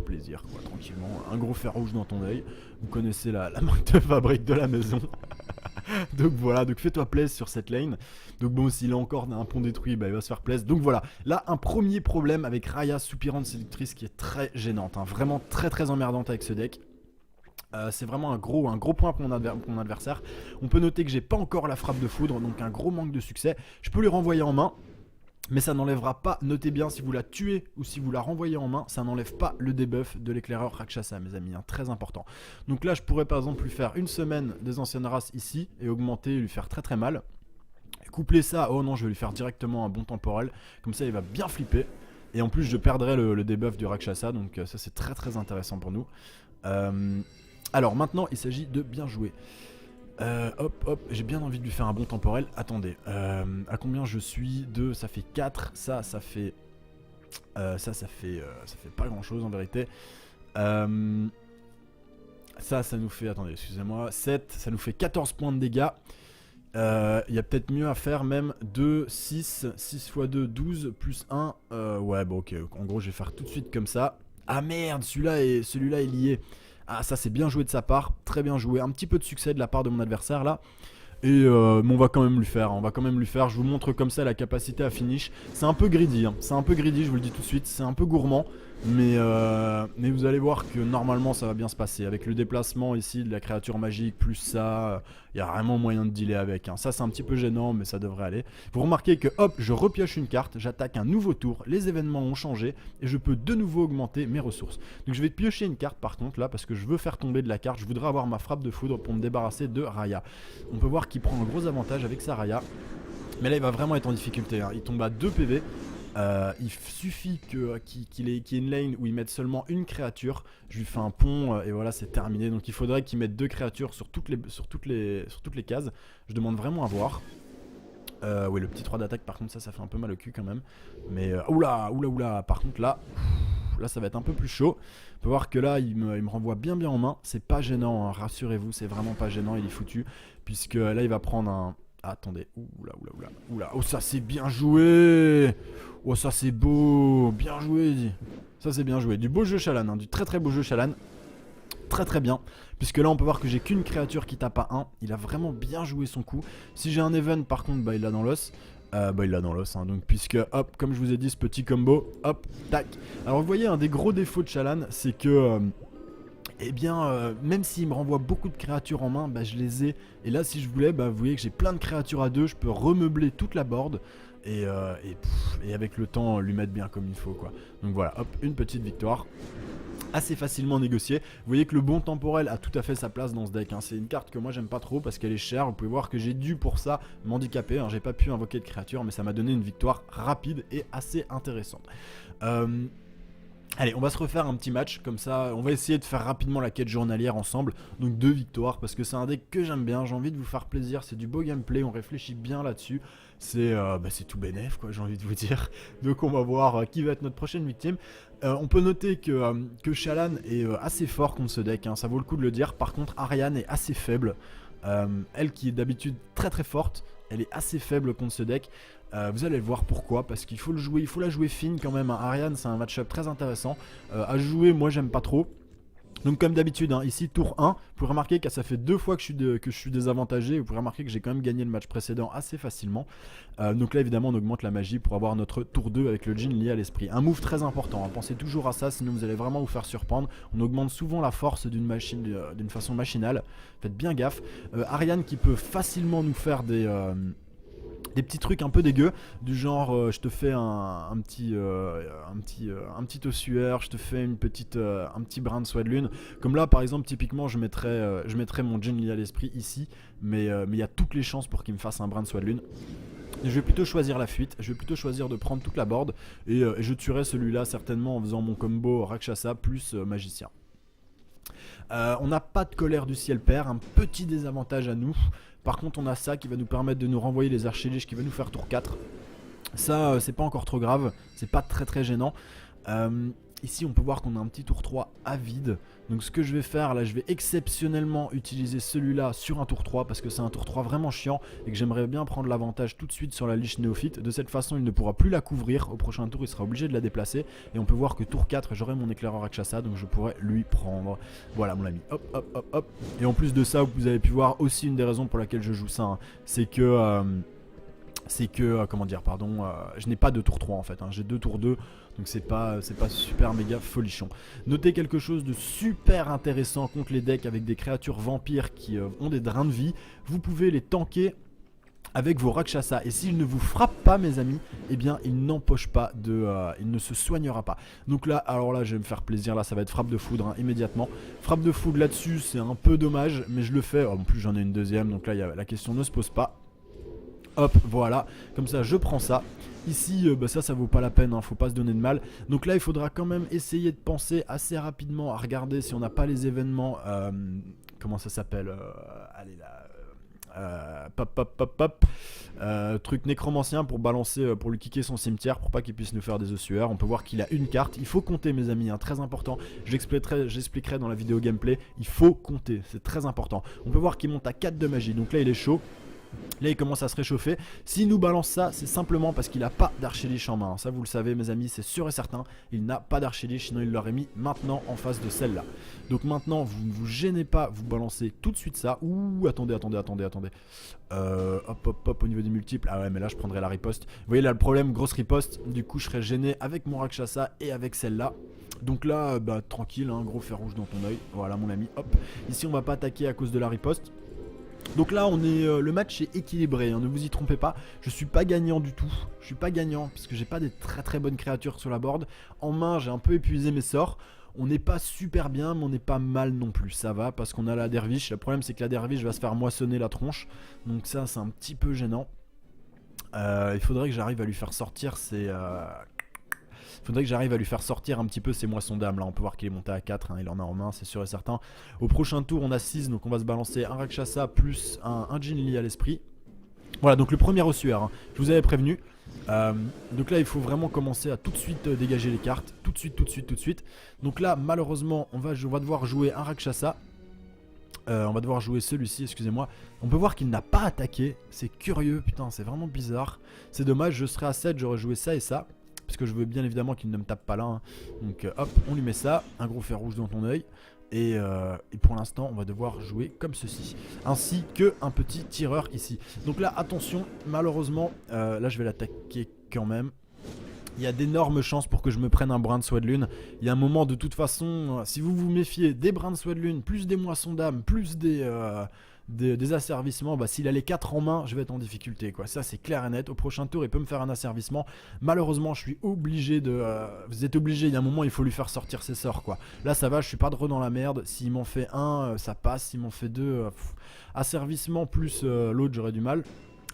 [SPEAKER 1] plaisir quoi, tranquillement. Un gros fer rouge dans ton œil, vous connaissez la marque de fabrique de la maison. Donc voilà, donc fais-toi plaisir sur cette lane. Donc bon, s'il a encore un pont détruit, il va se faire plaisir. Donc voilà, là un premier problème avec Raya, soupirante séductrice, qui est très gênante, vraiment très emmerdante avec ce deck. C'est vraiment un gros point pour mon adversaire. On peut noter que j'ai pas encore la frappe de foudre, donc un gros manque de succès. Je peux lui renvoyer en main, mais ça n'enlèvera pas, notez bien, si vous la tuez ou si vous la renvoyez en main, ça n'enlève pas le debuff de l'éclaireur Rakshasa mes amis, très important. Donc là je pourrais par exemple lui faire une semaine des anciennes races ici et augmenter et lui faire très mal. Coupler ça, oh non, je vais lui faire directement un bon temporel, comme ça il va bien flipper. Et en plus je perdrai le debuff du Rakshasa, donc ça c'est très intéressant pour nous. Alors maintenant il s'agit de bien jouer. Hop, j'ai bien envie de lui faire un bon temporel. Attendez, à combien je suis? 2, ça fait 4, ça fait pas grand chose en vérité. Ça nous fait, attendez, excusez-moi, 7, ça nous fait 14 points de dégâts. Il y a peut-être mieux à faire même 2, 6 x 2, 12 plus 1. Ouais, bon, ok. En gros, je vais faire tout de suite comme ça. Ah merde, celui-là est lié. Ah, ça, c'est bien joué de sa part. Très bien joué. Un petit peu de succès de la part de mon adversaire là. Et mais on va quand même lui faire, je vous montre comme ça la capacité à finish. C'est un peu greedy, c'est un peu greedy, je vous le dis tout de suite, c'est un peu gourmand. Mais vous allez voir que normalement ça va bien se passer. Avec le déplacement ici de la créature magique, plus ça, il y a vraiment moyen de dealer avec. Ça c'est un petit peu gênant, mais ça devrait aller. Vous remarquez que hop, je repioche une carte, j'attaque un nouveau tour, les événements ont changé, et je peux de nouveau augmenter mes ressources. Donc je vais piocher une carte par contre là, parce que je veux faire tomber de la carte, je voudrais avoir ma frappe de foudre pour me débarrasser de Raya. On peut voir qu'il prend un gros avantage avec sa Raya. Mais là il va vraiment être en difficulté, il tombe à 2 PV. Il suffit qu'il ait une lane où il mette seulement une créature. Je lui fais un pont et voilà, c'est terminé. Donc il faudrait qu'il mette 2 créatures sur toutes les cases. Je demande vraiment à voir. Oui, le petit 3 d'attaque par contre ça fait un peu mal au cul quand même. Mais oula, par contre là ça va être un peu plus chaud. On peut voir que là il me renvoie bien en main. C'est pas gênant, rassurez-vous, c'est vraiment pas gênant, il est foutu. Puisque là il va prendre un... Attendez, oula, oh ça c'est bien joué. Oh ça c'est beau, bien joué. Ça c'est bien joué, du beau jeu Shallan, du très beau jeu Shallan. Très bien, puisque là on peut voir que j'ai qu'une créature qui tape à 1. Il a vraiment bien joué son coup. Si j'ai un event par contre, bah il l'a dans l'os. Il l'a dans l'os, donc puisque hop, comme je vous ai dit, ce petit combo, hop, tac. Alors vous voyez, un des gros défauts de Shallan, c'est que... eh bien, même s'il me renvoie beaucoup de créatures en main, bah, je les ai. Et là, si je voulais, bah, vous voyez que j'ai plein de créatures à 2. Je peux remeubler toute la board. Et avec le temps, lui mettre bien comme il faut, quoi. Donc voilà, hop, une petite victoire. Assez facilement négociée. Vous voyez que le bon temporel a tout à fait sa place dans ce deck. C'est une carte que moi j'aime pas trop parce qu'elle est chère. Vous pouvez voir que j'ai dû pour ça m'handicaper. J'ai pas pu invoquer de créature, mais ça m'a donné une victoire rapide et assez intéressante. Allez, on va se refaire un petit match, comme ça on va essayer de faire rapidement la quête journalière ensemble. Donc 2 victoires, parce que c'est un deck que j'aime bien, j'ai envie de vous faire plaisir, c'est du beau gameplay, on réfléchit bien là-dessus. C'est tout bénef quoi, j'ai envie de vous dire. Donc on va voir qui va être notre prochaine victime. On peut noter que Shallan est assez fort contre ce deck, ça vaut le coup de le dire. Par contre Ariane est assez faible, elle qui est d'habitude très forte, elle est assez faible contre ce deck. Vous allez le voir pourquoi, parce qu'il faut le jouer, il faut la jouer fine quand même. Ariane c'est un match-up très intéressant à jouer, moi j'aime pas trop. Donc comme d'habitude, ici tour 1, vous pouvez remarquer que ça fait 2 fois que je suis désavantagé. Vous pouvez remarquer que j'ai quand même gagné le match précédent assez facilement. Donc là évidemment on augmente la magie pour avoir notre tour 2 avec le djinn lié à l'esprit. Un move très important, pensez toujours à ça, sinon vous allez vraiment vous faire surprendre. On augmente souvent la force d'une façon machinale, faites bien gaffe. Ariane qui peut facilement nous faire des petits trucs un peu dégueux, du genre je te fais un petit ossuaire, je te fais un petit brin de soie de lune. Comme là par exemple typiquement je mettrais mon djinn lié à l'esprit ici, mais il y a toutes les chances pour qu'il me fasse un brin de soie de lune. Je vais plutôt choisir la fuite, je vais plutôt choisir de prendre toute la board et je tuerai celui-là certainement en faisant mon combo Rakshasa plus magicien. On n'a pas de colère du ciel père, un petit désavantage à nous. Par contre on a ça qui va nous permettre de nous renvoyer les archiliches, qui va nous faire tour 4. Ça c'est pas encore trop grave, c'est pas très gênant. Ici on peut voir qu'on a un petit tour 3 à vide. Donc ce que je vais faire là, je vais exceptionnellement utiliser celui-là sur un tour 3, parce que c'est un tour 3 vraiment chiant et que j'aimerais bien prendre l'avantage tout de suite sur la liche néophyte. De cette façon il ne pourra plus la couvrir, au prochain tour il sera obligé de la déplacer. Et on peut voir que tour 4 j'aurai mon éclaireur Rakshasa, donc je pourrais lui prendre. Voilà mon ami, hop. Et en plus de ça, vous avez pu voir aussi une des raisons pour laquelle je joue ça, c'est que... comment dire, pardon, je n'ai pas de tour 3 en fait, j'ai 2 tours 2, donc c'est pas super méga folichon. Notez quelque chose de super intéressant contre les decks avec des créatures vampires qui ont des drains de vie, vous pouvez les tanker avec vos Rakshasa, et s'il ne vous frappe pas mes amis, eh bien il n'empoche pas il ne se soignera pas. Donc là, alors là je vais me faire plaisir, là ça va être frappe de foudre immédiatement. Frappe de foudre là-dessus c'est un peu dommage, mais je le fais, en plus j'en ai une deuxième, donc là la question ne se pose pas. Hop, voilà, comme ça je prends ça. Ici, ça vaut pas la peine, faut pas se donner de mal. Donc là, il faudra quand même essayer de penser assez rapidement à regarder si on n'a pas les événements... comment ça s'appelle allez là... truc nécromancien pour balancer, pour lui kicker son cimetière, pour pas qu'il puisse nous faire des ossuaires. On peut voir qu'il a une carte, il faut compter mes amis, très important. J'expliquerai dans la vidéo gameplay, il faut compter, c'est très important. On peut voir qu'il monte à 4 de magie, donc là il est chaud. Là il commence à se réchauffer. S'il nous balance ça, c'est simplement parce qu'il n'a pas d'archéliche en main. Ça vous le savez mes amis, c'est sûr et certain. Il n'a pas d'archéliche, sinon il l'aurait mis maintenant en face de celle-là. Donc maintenant, vous ne vous gênez pas, vous balancez tout de suite ça. Ouh, attendez. Hop, au niveau des multiples. Ah ouais, mais là je prendrai la riposte. Vous voyez là le problème, grosse riposte. Du coup je serais gêné avec mon Rakshasa et avec celle-là. Donc là, bah tranquille, hein, gros fer rouge dans ton oeil. Voilà mon ami, hop. Ici on va pas attaquer à cause de la riposte. Donc là on est, le match est équilibré, hein, ne vous y trompez pas, je suis pas gagnant du tout, je suis pas gagnant parce que j'ai pas des très bonnes créatures sur la board. En main j'ai un peu épuisé mes sorts, on n'est pas super bien mais on n'est pas mal non plus, ça va parce qu'on a la derviche. Le problème c'est que la derviche va se faire moissonner la tronche, donc ça c'est un petit peu gênant. Il faudrait que j'arrive à lui faire sortir ces... Faudrait que j'arrive à lui faire sortir un petit peu ses moissons d'âme. Là on peut voir qu'il est monté à 4, hein, il en a en main, c'est sûr et certain. Au prochain tour on a 6, donc on va se balancer un Rakshasa plus un Jinli à l'esprit. Voilà, donc le premier ossuaire, hein, je vous avais prévenu. Donc là il faut vraiment commencer à tout de suite dégager les cartes. Tout de suite. Donc là malheureusement on va devoir jouer un Rakshasa. On va devoir jouer celui-ci, excusez-moi. On peut voir qu'il n'a pas attaqué. C'est curieux, putain, c'est vraiment bizarre. C'est dommage, je serais à 7, j'aurais joué ça et ça. Parce que je veux bien évidemment qu'il ne me tape pas là, hein. Donc hop, on lui met ça, un gros fer rouge dans ton oeil. Et pour l'instant on va devoir jouer comme ceci. Ainsi qu'un petit tireur ici. Donc là attention, malheureusement, là je vais l'attaquer quand même. Il y a d'énormes chances pour que je me prenne un brin de soie de lune. Il y a un moment de toute façon, si vous vous méfiez des brins de soie de lune, plus des moissons d'âme, plus des asservissements, bah s'il a les 4 en main, je vais être en difficulté quoi. Ça c'est clair et net. Au prochain tour il peut me faire un asservissement. Malheureusement je suis obligé de... vous êtes obligé, il y a un moment il faut lui faire sortir ses sorts quoi. Là ça va, je suis pas trop dans la merde. S'il m'en fait un, ça passe. S'il m'en fait deux, asservissement plus l'autre j'aurais du mal.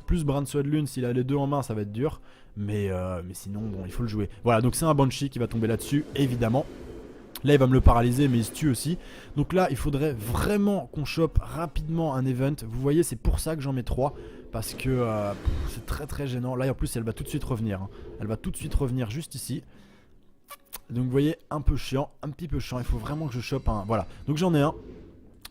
[SPEAKER 1] Plus brin de soie de lune, s'il a les deux en main ça va être dur. Mais sinon bon il faut le jouer. Voilà, donc c'est un Banshee qui va tomber là-dessus évidemment. Là il va me le paralyser mais il se tue aussi. Donc là il faudrait vraiment qu'on chope rapidement un event. Vous voyez c'est pour ça que j'en mets 3. Parce que c'est très gênant. Là en plus elle va tout de suite revenir, hein. Elle va tout de suite revenir juste ici. Donc vous voyez un peu chiant, un petit peu chiant. Il faut vraiment que je chope un... Voilà, donc j'en ai un.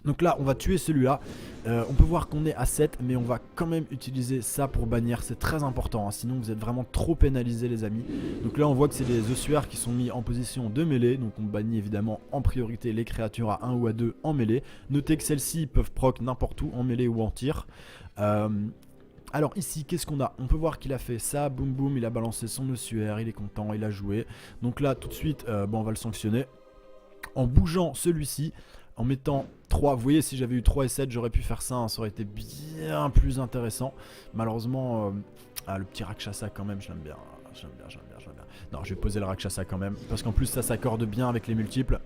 [SPEAKER 1] Donc là on va tuer celui-là. On peut voir qu'on est à 7 mais on va quand même utiliser ça pour bannir. C'est très important, hein, sinon vous êtes vraiment trop pénalisés les amis. Donc là on voit que c'est des ossuaires qui sont mis en position de mêlée. Donc on bannit évidemment en priorité les créatures à 1 ou à 2 en mêlée. Notez que celles-ci peuvent proc n'importe où en mêlée ou en tir. Alors ici qu'est-ce qu'on a? On peut voir qu'il a fait ça, boum boum, il a balancé son ossuaire, il est content, il a joué. Donc là tout de suite bon, on va le sanctionner en bougeant celui-ci. En mettant 3, vous voyez si j'avais eu 3 et 7 j'aurais pu faire ça, hein, ça aurait été bien plus intéressant. Malheureusement le petit Rakshasa quand même je l'aime bien. Non je vais poser le Rakshasa quand même parce qu'en plus ça s'accorde bien avec les multiples.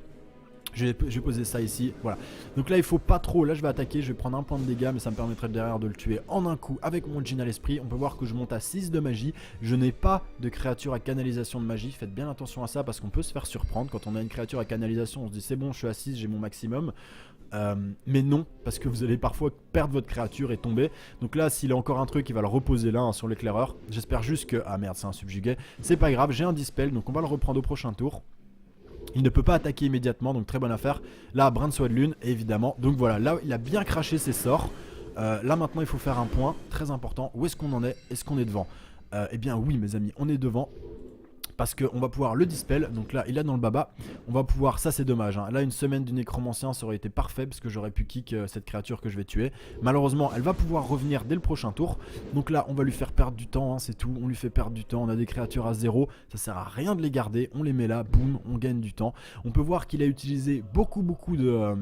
[SPEAKER 1] Je vais poser ça ici, voilà. Donc là il faut pas trop, là je vais attaquer, je vais prendre un point de dégâts mais ça me permettrait derrière de le tuer en un coup avec mon djinn à l'esprit. On peut voir que je monte à 6 de magie, je n'ai pas de créature à canalisation de magie, faites bien attention à ça parce qu'on peut se faire surprendre. Quand on a une créature à canalisation on se dit c'est bon je suis à 6, j'ai mon maximum. Mais non, parce que vous allez parfois perdre votre créature et tomber. Donc là s'il a encore un truc il va le reposer là, hein, sur l'éclaireur. J'espère juste que... Ah merde c'est un subjugué, c'est pas grave, j'ai un dispel donc on va le reprendre au prochain tour. Il ne peut pas attaquer immédiatement, donc très bonne affaire. Là, brin de soie de lune, évidemment. Donc voilà, là, il a bien craché ses sorts. Là, maintenant, il faut faire un point très important. Où est-ce qu'on en est? Est-ce qu'on est devant? Eh bien, oui, mes amis, on est devant. Parce qu'on va pouvoir le dispel, donc là il est dans le baba. On va pouvoir, ça c'est dommage, hein. Là une semaine du nécromancien ça aurait été parfait parce que j'aurais pu kick cette créature que je vais tuer. Malheureusement elle va pouvoir revenir dès le prochain tour. Donc là on va lui faire perdre du temps, hein, c'est tout. On lui fait perdre du temps, on a des créatures à 0. Ça sert à rien de les garder, on les met là, boum, on gagne du temps. On peut voir qu'il a utilisé beaucoup de...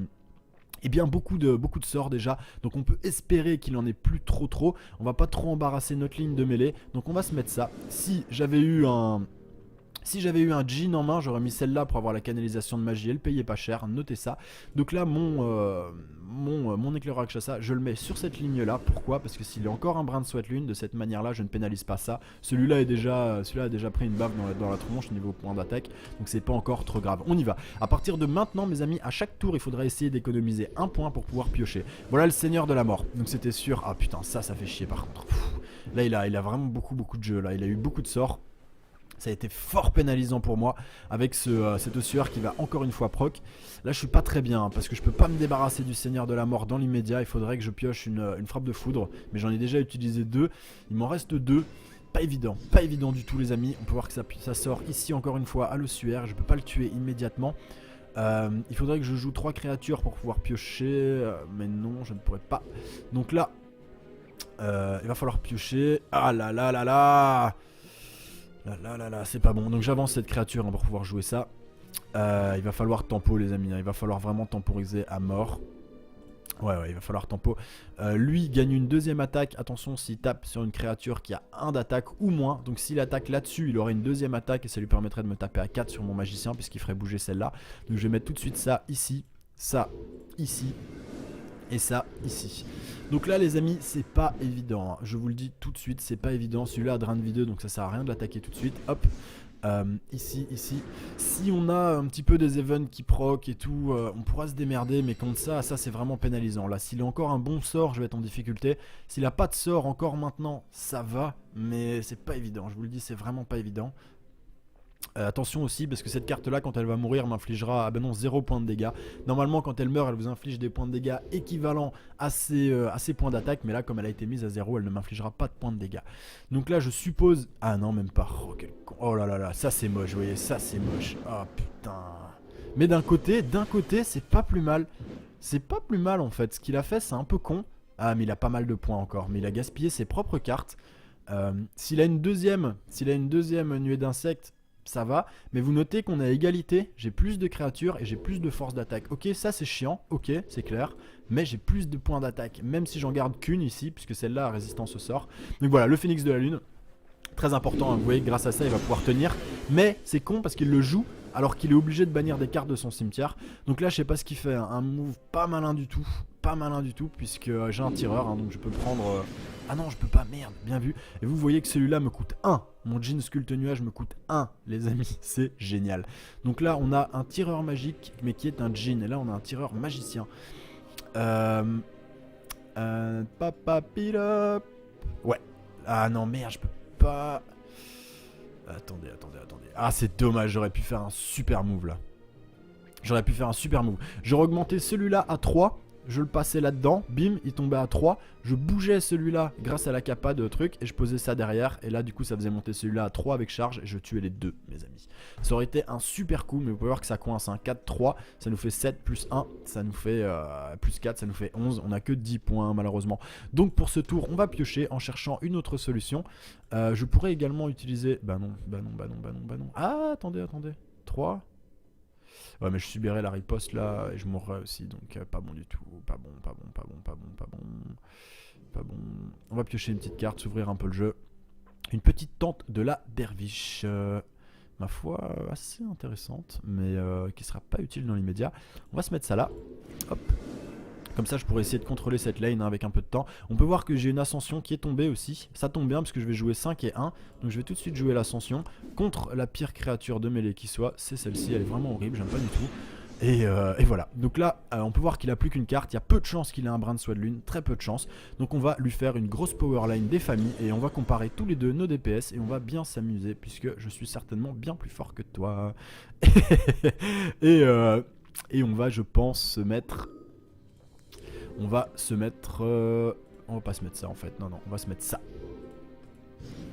[SPEAKER 1] Et bien beaucoup de sorts déjà. Donc on peut espérer qu'il en ait plus trop. On va pas trop embarrasser notre ligne de mêlée. Donc on va se mettre ça. Si j'avais eu un djinn en main, j'aurais mis celle-là pour avoir la canalisation de magie. Elle payait pas cher, notez ça. Donc là, mon éclaireur Rakshasa, je le mets sur cette ligne-là. Pourquoi? Parce que s'il est encore un brin de soie de lune, de cette manière-là, je ne pénalise pas ça. Celui-là a déjà pris une baffe dans la tronche niveau point d'attaque. Donc c'est pas encore trop grave. On y va. À partir de maintenant, mes amis, à chaque tour, il faudra essayer d'économiser un point pour pouvoir piocher. Voilà le seigneur de la mort. Donc c'était sûr. Ah putain, ça fait chier par contre. Là, il a vraiment beaucoup de jeux. Là, il a eu beaucoup de sorts. Ça a été fort pénalisant pour moi avec cet ossuaire qui va encore une fois proc. Là je suis pas très bien parce que je peux pas me débarrasser du Seigneur de la Mort dans l'immédiat. Il faudrait que je pioche une frappe de foudre. Mais j'en ai déjà utilisé 2. Il m'en reste 2. Pas évident du tout les amis. On peut voir que ça sort ici encore une fois à l'ossuaire. Je peux pas le tuer immédiatement. Il faudrait que je joue 3 créatures pour pouvoir piocher. Mais non, je ne pourrais pas. Donc là, il va falloir piocher. Ah là là là là. Là, c'est pas bon. Donc j'avance cette créature pour pouvoir jouer ça. Il va falloir tempo les amis. Il va falloir vraiment temporiser à mort. Ouais, il va falloir tempo. Lui gagne une deuxième attaque. Attention s'il tape sur une créature qui a 1 d'attaque ou moins. Donc s'il attaque là-dessus, il aurait une deuxième attaque et ça lui permettrait de me taper à 4 sur mon magicien puisqu'il ferait bouger celle-là. Donc je vais mettre tout de suite ça ici, ça ici et ça ici. Donc là les amis c'est pas évident hein. Je vous le dis tout de suite, c'est pas évident. Celui-là a drain de vie 2 donc ça sert à rien de l'attaquer tout de suite. Hop, ici. Si on a un petit peu des events qui proc et tout, on pourra se démerder. Mais contre ça c'est vraiment pénalisant. Là s'il a encore un bon sort je vais être en difficulté. S'il a pas de sort encore maintenant ça va. Mais c'est pas évident, je vous le dis c'est vraiment pas évident. Attention aussi parce que cette carte là quand elle va mourir m'infligera 0 points de dégâts. Normalement quand elle meurt elle vous inflige des points de dégâts équivalents à ses points d'attaque. Mais là comme elle a été mise à 0 elle ne m'infligera pas de points de dégâts. Donc là je suppose... Ah non même pas. Oh, quel con. Oh là là là ça c'est moche, vous voyez ça c'est moche. Oh putain. Mais d'un côté c'est pas plus mal. C'est pas plus mal en fait. Ce qu'il a fait c'est un peu con. Ah mais il a pas mal de points encore. Mais il a gaspillé ses propres cartes. S'il a une deuxième nuée d'insectes ça va, mais vous notez qu'on a égalité, j'ai plus de créatures et j'ai plus de force d'attaque. Ok, ça c'est chiant, ok, c'est clair, mais j'ai plus de points d'attaque, même si j'en garde qu'une ici, puisque celle-là a résistance au sort. Donc voilà, le Phénix de la Lune, très important, hein, vous voyez, grâce à ça il va pouvoir tenir, mais c'est con parce qu'il le joue alors qu'il est obligé de bannir des cartes de son cimetière. Donc là je sais pas ce qu'il fait, hein, un move pas malin du tout, puisque j'ai un tireur, hein, donc je peux prendre... Ah non je peux pas, merde, bien vu. Et vous voyez que celui-là me coûte 1. Mon Djinn Sculpte Nuage me coûte 1 les amis, c'est génial. Donc là on a un tireur magique mais qui est un Djinn. Et là on a un tireur magicien. Papapilop. Ouais. Ah non merde je peux pas. Attendez. Ah c'est dommage, j'aurais pu faire un super move là. J'aurais augmenté celui-là à 3. Je le passais là-dedans, bim, il tombait à 3. Je bougeais celui-là grâce à la capa de truc et je posais ça derrière. Et là, du coup, ça faisait monter celui-là à 3 avec charge et je tuais les deux, mes amis. Ça aurait été un super coup, mais vous pouvez voir que ça coince. 4-3, ça nous fait 7 plus 1, ça nous fait plus 4, ça nous fait 11. On n'a que 10 points, malheureusement. Donc, pour ce tour, on va piocher en cherchant une autre solution. Je pourrais également utiliser... Bah non. Ah, attendez. 3. Ouais mais je subirais la riposte là et je mourrais aussi donc pas bon du tout, pas bon. On va piocher une petite carte, s'ouvrir un peu le jeu. Une petite tente de la derviche, ma foi assez intéressante mais qui sera pas utile dans l'immédiat. On va se mettre ça là, hop. Comme ça je pourrais essayer de contrôler cette lane hein, avec un peu de temps. On peut voir que j'ai une ascension qui est tombée aussi. Ça tombe bien parce que je vais jouer 5 et 1. Donc je vais tout de suite jouer l'ascension contre la pire créature de mêlée qui soit. C'est celle-ci, elle est vraiment horrible, j'aime pas du tout. Et voilà, donc là on peut voir qu'il a plus qu'une carte. Il y a peu de chances qu'il ait un brin de soie de lune, très peu de chance. Donc on va lui faire une grosse powerline des familles. Et on va comparer tous les deux nos DPS. Et on va bien s'amuser puisque je suis certainement bien plus fort que toi. Et on va je pense se mettre... On va pas se mettre ça en fait, non, on va se mettre ça.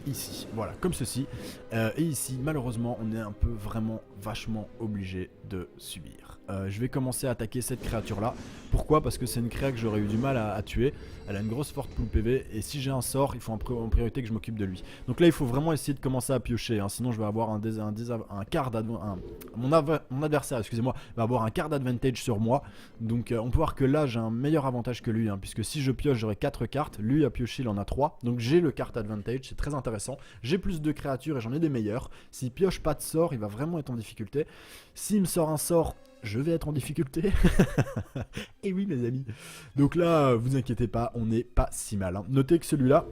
[SPEAKER 1] Ici, voilà, comme ceci. Et ici, malheureusement, on est un peu vraiment vachement obligé de subir. Je vais commencer à attaquer cette créature-là. Pourquoi? Parce que c'est une créa que j'aurais eu du mal à tuer. Elle a une grosse forte pool PV. Et si j'ai un sort, il faut en priorité que je m'occupe de lui. Donc là, il faut vraiment essayer de commencer à piocher. Hein, sinon, je vais avoir mon adversaire, excusez-moi, va avoir un card advantage sur moi. Donc on peut voir que là, j'ai un meilleur avantage que lui. Hein, puisque si je pioche, j'aurai 4 cartes. Lui, à piocher, il en a 3. Donc j'ai le card advantage. C'est très intéressant. J'ai plus de créatures et j'en ai des meilleures. S'il pioche pas de sort, il va vraiment être en difficulté. S'il me sort un sort, je vais être en difficulté. Et oui mes amis. Donc là, vous inquiétez pas, on n'est pas si mal. Hein. Notez que celui-là,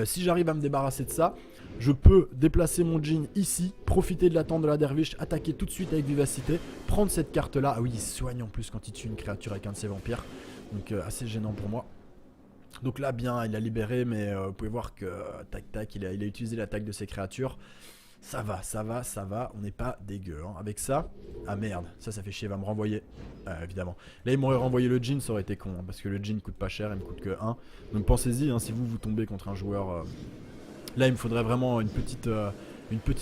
[SPEAKER 1] si j'arrive à me débarrasser de ça, je peux déplacer mon Djinn ici, profiter de la tente de la derviche, attaquer tout de suite avec vivacité, prendre cette carte-là. Ah oui, il soigne en plus quand il tue une créature avec un de ses vampires. Donc assez gênant pour moi. Donc là, bien, il a libéré, mais vous pouvez voir que tac tac, il a utilisé l'attaque de ses créatures. Ça va, ça va, ça va, on n'est pas dégueu. Hein. Avec ça, ah merde, ça fait chier, il va me renvoyer. Évidemment. Là, il m'aurait renvoyé le jean, ça aurait été con, hein, parce que le jean coûte pas cher, il me coûte que 1. Donc pensez-y, hein, si vous tombez contre un joueur... Là, il me faudrait vraiment une petite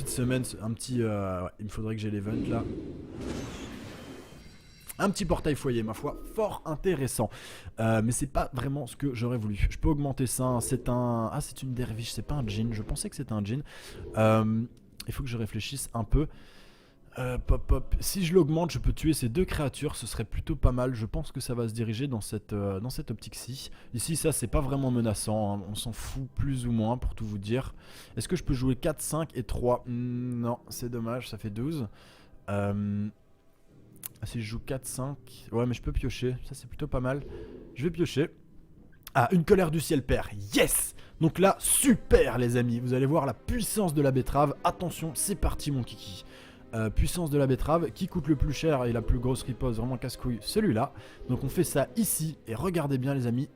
[SPEAKER 1] semaine, un petit... ouais, il me faudrait que j'ai l'event là. Un petit portail foyer, ma foi, fort intéressant. Mais c'est pas vraiment ce que j'aurais voulu. Je peux augmenter ça, hein. C'est un... Ah, c'est une derviche, c'est pas un djinn. Je pensais que c'était un djinn. Il faut que je réfléchisse un peu. Pop, pop. Si je l'augmente, je peux tuer ces 2 créatures. Ce serait plutôt pas mal. Je pense que ça va se diriger dans cette optique-ci. Ici, ça, c'est pas vraiment menaçant. Hein. On s'en fout plus ou moins, pour tout vous dire. Est-ce que je peux jouer 4, 5 et 3 ? Non, c'est dommage, ça fait 12. Si je joue 4, 5... Ouais, mais je peux piocher. Ça, c'est plutôt pas mal. Je vais piocher. Ah, une colère du ciel père. Yes! Donc là, super, les amis. Vous allez voir la puissance de la betterave. Attention, c'est parti, mon kiki. Puissance de la betterave. Qui coûte le plus cher et la plus grosse riposte, vraiment casse-couille? Celui-là. Donc on fait ça ici. Et regardez bien, les amis.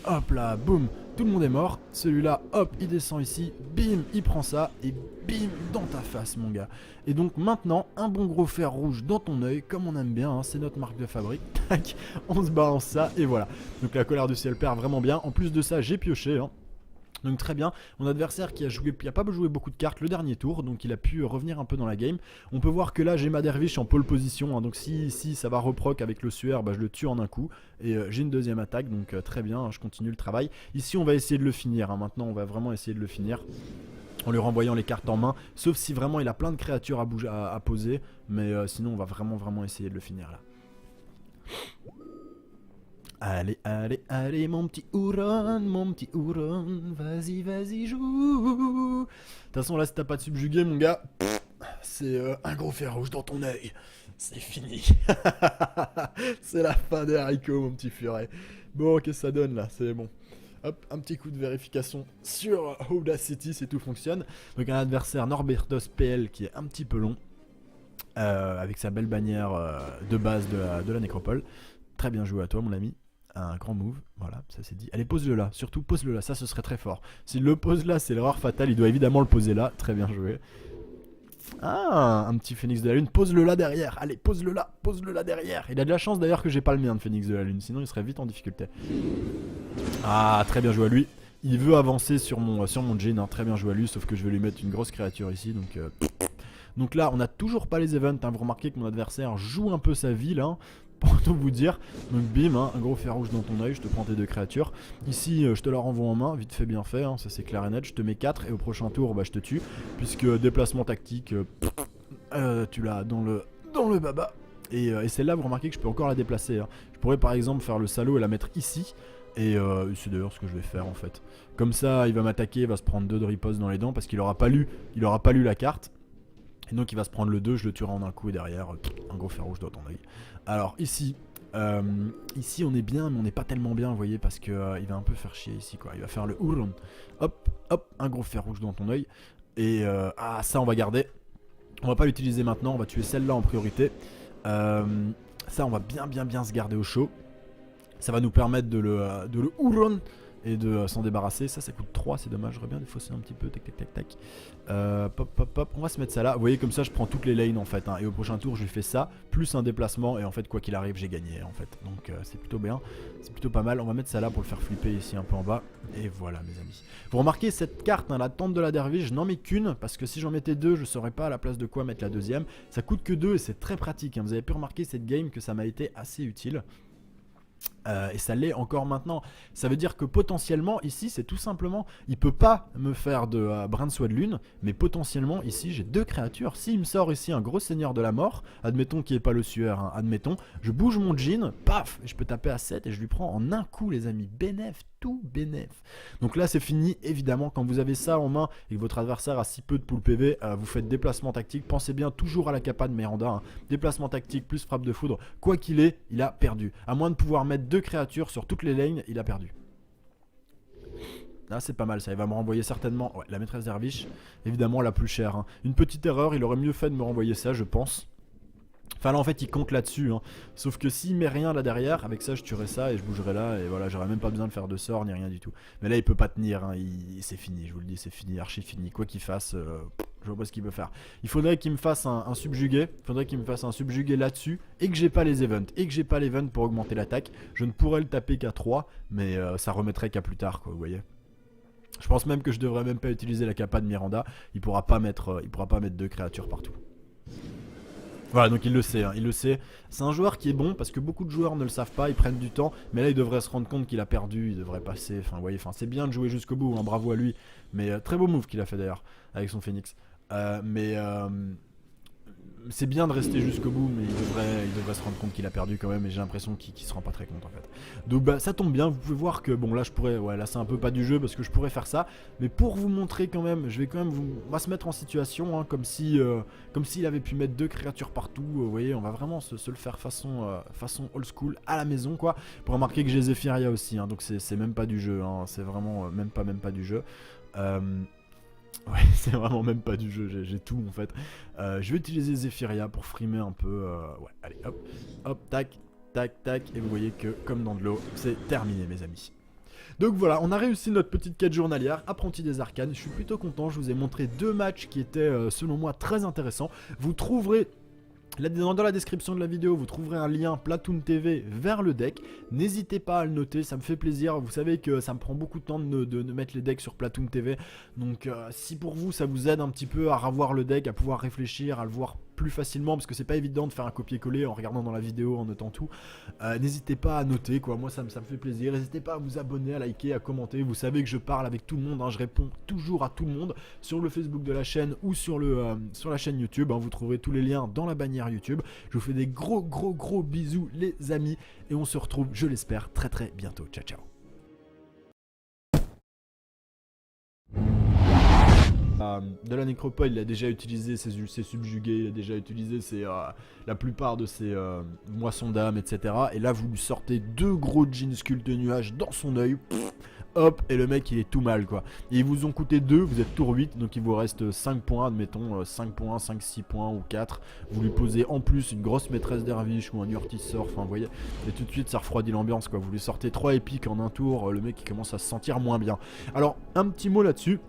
[SPEAKER 1] Hop là, boum, tout le monde est mort. Celui-là, hop, il descend ici, bim, il prend ça, et bim, dans ta face, mon gars. Et donc maintenant, un bon gros fer rouge dans ton œil, comme on aime bien, hein, c'est notre marque de fabrique. Tac, on se balance ça, et voilà. Donc la colère du ciel perd vraiment bien. En plus de ça, j'ai pioché, hein. Donc très bien, mon adversaire qui a pas joué beaucoup de cartes le dernier tour, donc il a pu revenir un peu dans la game. On peut voir que là j'ai ma derviche en pole position, hein, donc si ça va reproc avec le suaire, bah, je le tue en un coup. Et j'ai une deuxième attaque, donc très bien, hein, je continue le travail. Ici on va essayer de le finir, hein, maintenant on va vraiment essayer de le finir. En lui renvoyant les cartes en main, sauf si vraiment il a plein de créatures à poser, mais sinon on va vraiment essayer de le finir là. Allez, allez, allez, mon petit Huron, vas-y, joue. De toute façon, là, si t'as pas de subjugué, mon gars, c'est un gros fer rouge dans ton œil. C'est fini. C'est la fin des haricots, mon petit furet. Bon, qu'est-ce que ça donne, là? C'est bon. Hop, un petit coup de vérification sur Audacity, si tout fonctionne. Donc, un adversaire Norbertos PL qui est un petit peu long. Avec sa belle bannière de base de la nécropole. Très bien joué à toi, mon ami. Un grand move, voilà, ça c'est dit. Allez, pose-le là, surtout pose-le là, ça ce serait très fort. S'il le pose là, c'est l'erreur fatale, il doit évidemment le poser là, très bien joué. Ah, un petit phénix de la lune, pose-le là derrière, allez, pose-le là derrière. Il a de la chance d'ailleurs que j'ai pas le mien de phénix de la lune, sinon il serait vite en difficulté. Ah, très bien joué à lui. Il veut avancer sur mon djinn, hein. Très bien joué à lui, sauf que je vais lui mettre une grosse créature ici, donc là, on n'a toujours pas les events, hein. Vous remarquez que mon adversaire joue un peu sa vie là, pour tout vous dire. Donc bim, hein, un gros fer rouge dans ton œil, je te prends tes 2 créatures. Ici, je te la renvoie en main, vite fait bien fait, hein, ça c'est clair et net. Je te mets 4 et au prochain tour, bah, je te tue. Puisque déplacement tactique, tu l'as dans le baba. Et celle-là, vous remarquez que je peux encore la déplacer. Hein. Je pourrais par exemple faire le salaud et la mettre ici. Et c'est d'ailleurs ce que je vais faire en fait. Comme ça, il va m'attaquer, il va se prendre 2 de riposte dans les dents parce qu'il aura pas lu la carte. Et donc il va se prendre le 2, je le tuerai en un coup et derrière, un gros fer rouge dans ton œil. Alors ici on est bien, mais on n'est pas tellement bien, vous voyez, parce que il va un peu faire chier ici, quoi. Il va faire le Huron. Hop, hop, un gros fer rouge dans ton œil. Et ça on va garder. On va pas l'utiliser maintenant, on va tuer celle-là en priorité. Ça on va bien se garder au chaud. Ça va nous permettre de le Huron et de s'en débarrasser. Ça coûte 3, c'est dommage, j'aurais bien défaussé un petit peu, tac. Pop, on va se mettre ça là. Vous voyez, comme ça je prends toutes les lanes en fait, hein. Et au prochain tour je lui fais ça, plus un déplacement, et en fait quoi qu'il arrive j'ai gagné en fait. Donc c'est plutôt bien, c'est plutôt pas mal. On va mettre ça là pour le faire flipper ici un peu en bas. Et voilà mes amis. Vous remarquez cette carte, hein, la tente de la derviche, je n'en mets qu'une, parce que si j'en mettais 2 je saurais pas à la place de quoi mettre la deuxième. Ça coûte que 2 et c'est très pratique, hein. Vous avez pu remarquer cette game que ça m'a été assez utile. Et ça l'est encore maintenant. Ça veut dire que potentiellement ici c'est tout simplement, il peut pas me faire de brin de soie de lune, mais potentiellement ici j'ai 2 créatures. S'il me sort ici un gros seigneur de la mort, admettons qu'il n'y ait pas le sueur, hein, admettons, je bouge mon djinn, paf, et je peux taper à 7 et je lui prends en un coup les amis. Bénéf, tout bénéf. Donc là c'est fini, évidemment. Quand vous avez ça en main et que votre adversaire a si peu de pool PV, vous faites déplacement tactique. Pensez bien toujours à la capa de Miranda, hein. Déplacement tactique plus frappe de foudre, quoi qu'il est, il a perdu. À moins de pouvoir mettre 2 créatures sur toutes les lanes, il a perdu. Là c'est pas mal ça, il va me renvoyer certainement la maîtresse derviche, évidemment la plus chère, hein. Une petite erreur, il aurait mieux fait de me renvoyer ça je pense. Enfin là en fait il compte là-dessus, hein. Sauf que s'il met rien là derrière, avec ça je tuerai ça et je bougerai là. Et voilà, j'aurais même pas besoin de faire de sort ni rien du tout. Mais là il peut pas tenir, hein. C'est fini, je vous le dis, c'est fini, archi fini. Quoi qu'il fasse, Je vois pas ce qu'il peut faire. Il faudrait qu'il me fasse un subjugué. Il faudrait qu'il me fasse un subjugué là-dessus. Et que j'ai pas les events. Et que j'ai pas l'event pour augmenter l'attaque. Je ne pourrais le taper qu'à 3. Mais ça remettrait qu'à plus tard, quoi, vous voyez. Je pense même que je devrais même pas utiliser la capa de Miranda. Il pourra pas mettre 2 créatures partout. Voilà, donc il le sait, hein, il le sait. C'est un joueur qui est bon parce que beaucoup de joueurs ne le savent pas, ils prennent du temps. Mais là, il devrait se rendre compte qu'il a perdu, il devrait passer. Enfin, vous voyez, c'est bien de jouer jusqu'au bout, hein, bravo à lui. Mais très beau move qu'il a fait d'ailleurs avec son Phoenix. C'est bien de rester jusqu'au bout, mais il devrait se rendre compte qu'il a perdu quand même, et j'ai l'impression qu'il se rend pas très compte en fait. Donc bah ça tombe bien, vous pouvez voir que bon là je pourrais, ouais là c'est un peu pas du jeu parce que je pourrais faire ça, mais pour vous montrer quand même, je vais quand même on va se mettre en situation, hein, comme s'il avait pu mettre 2 créatures partout, vous voyez, on va vraiment se le faire façon old school à la maison quoi, pour remarquer que j'ai Zephyria aussi, hein, donc c'est même pas du jeu, hein, c'est vraiment même pas du jeu. Ouais, c'est vraiment même pas du jeu, j'ai tout en fait. Je vais utiliser Zephyria pour frimer un peu. Ouais, allez, hop, tac, et vous voyez que, comme dans de l'eau, c'est terminé, mes amis. Donc voilà, on a réussi notre petite quête journalière, apprenti des arcanes. Je suis plutôt content, je vous ai montré 2 matchs qui étaient, selon moi, très intéressants. Vous trouverez... Dans la description de la vidéo, vous trouverez un lien Platoon TV vers le deck. N'hésitez pas à le noter, ça me fait plaisir. Vous savez que ça me prend beaucoup de temps de mettre les decks sur Platoon TV. Donc si pour vous ça vous aide un petit peu à revoir le deck, à pouvoir réfléchir, à le voir plus facilement, parce que c'est pas évident de faire un copier-coller en regardant dans la vidéo, en notant tout. N'hésitez pas à noter, quoi. Moi ça me fait plaisir. N'hésitez pas à vous abonner, à liker, à commenter. Vous savez que je parle avec tout le monde, hein. Je réponds toujours à tout le monde sur le Facebook de la chaîne ou sur la chaîne YouTube, hein. Vous trouverez tous les liens dans la bannière YouTube. Je vous fais des gros bisous les amis, et on se retrouve, je l'espère, très bientôt. Ciao ciao. De la nécropole, il a déjà utilisé ses subjugués, il a déjà utilisé la plupart de ses moissons d'âme, etc. Et là, vous lui sortez 2 gros jeans sculpte nuages dans son œil. Hop, et le mec il est tout mal quoi. Et ils vous ont coûté 2, vous êtes tour 8, donc il vous reste 5 points, admettons 5 points, 5, 6 points ou 4. Vous lui posez en plus une grosse maîtresse derviche ou un Urtisor, enfin vous voyez. Et tout de suite ça refroidit l'ambiance quoi. Vous lui sortez 3 épiques en un tour, le mec il commence à se sentir moins bien. Alors, un petit mot là-dessus.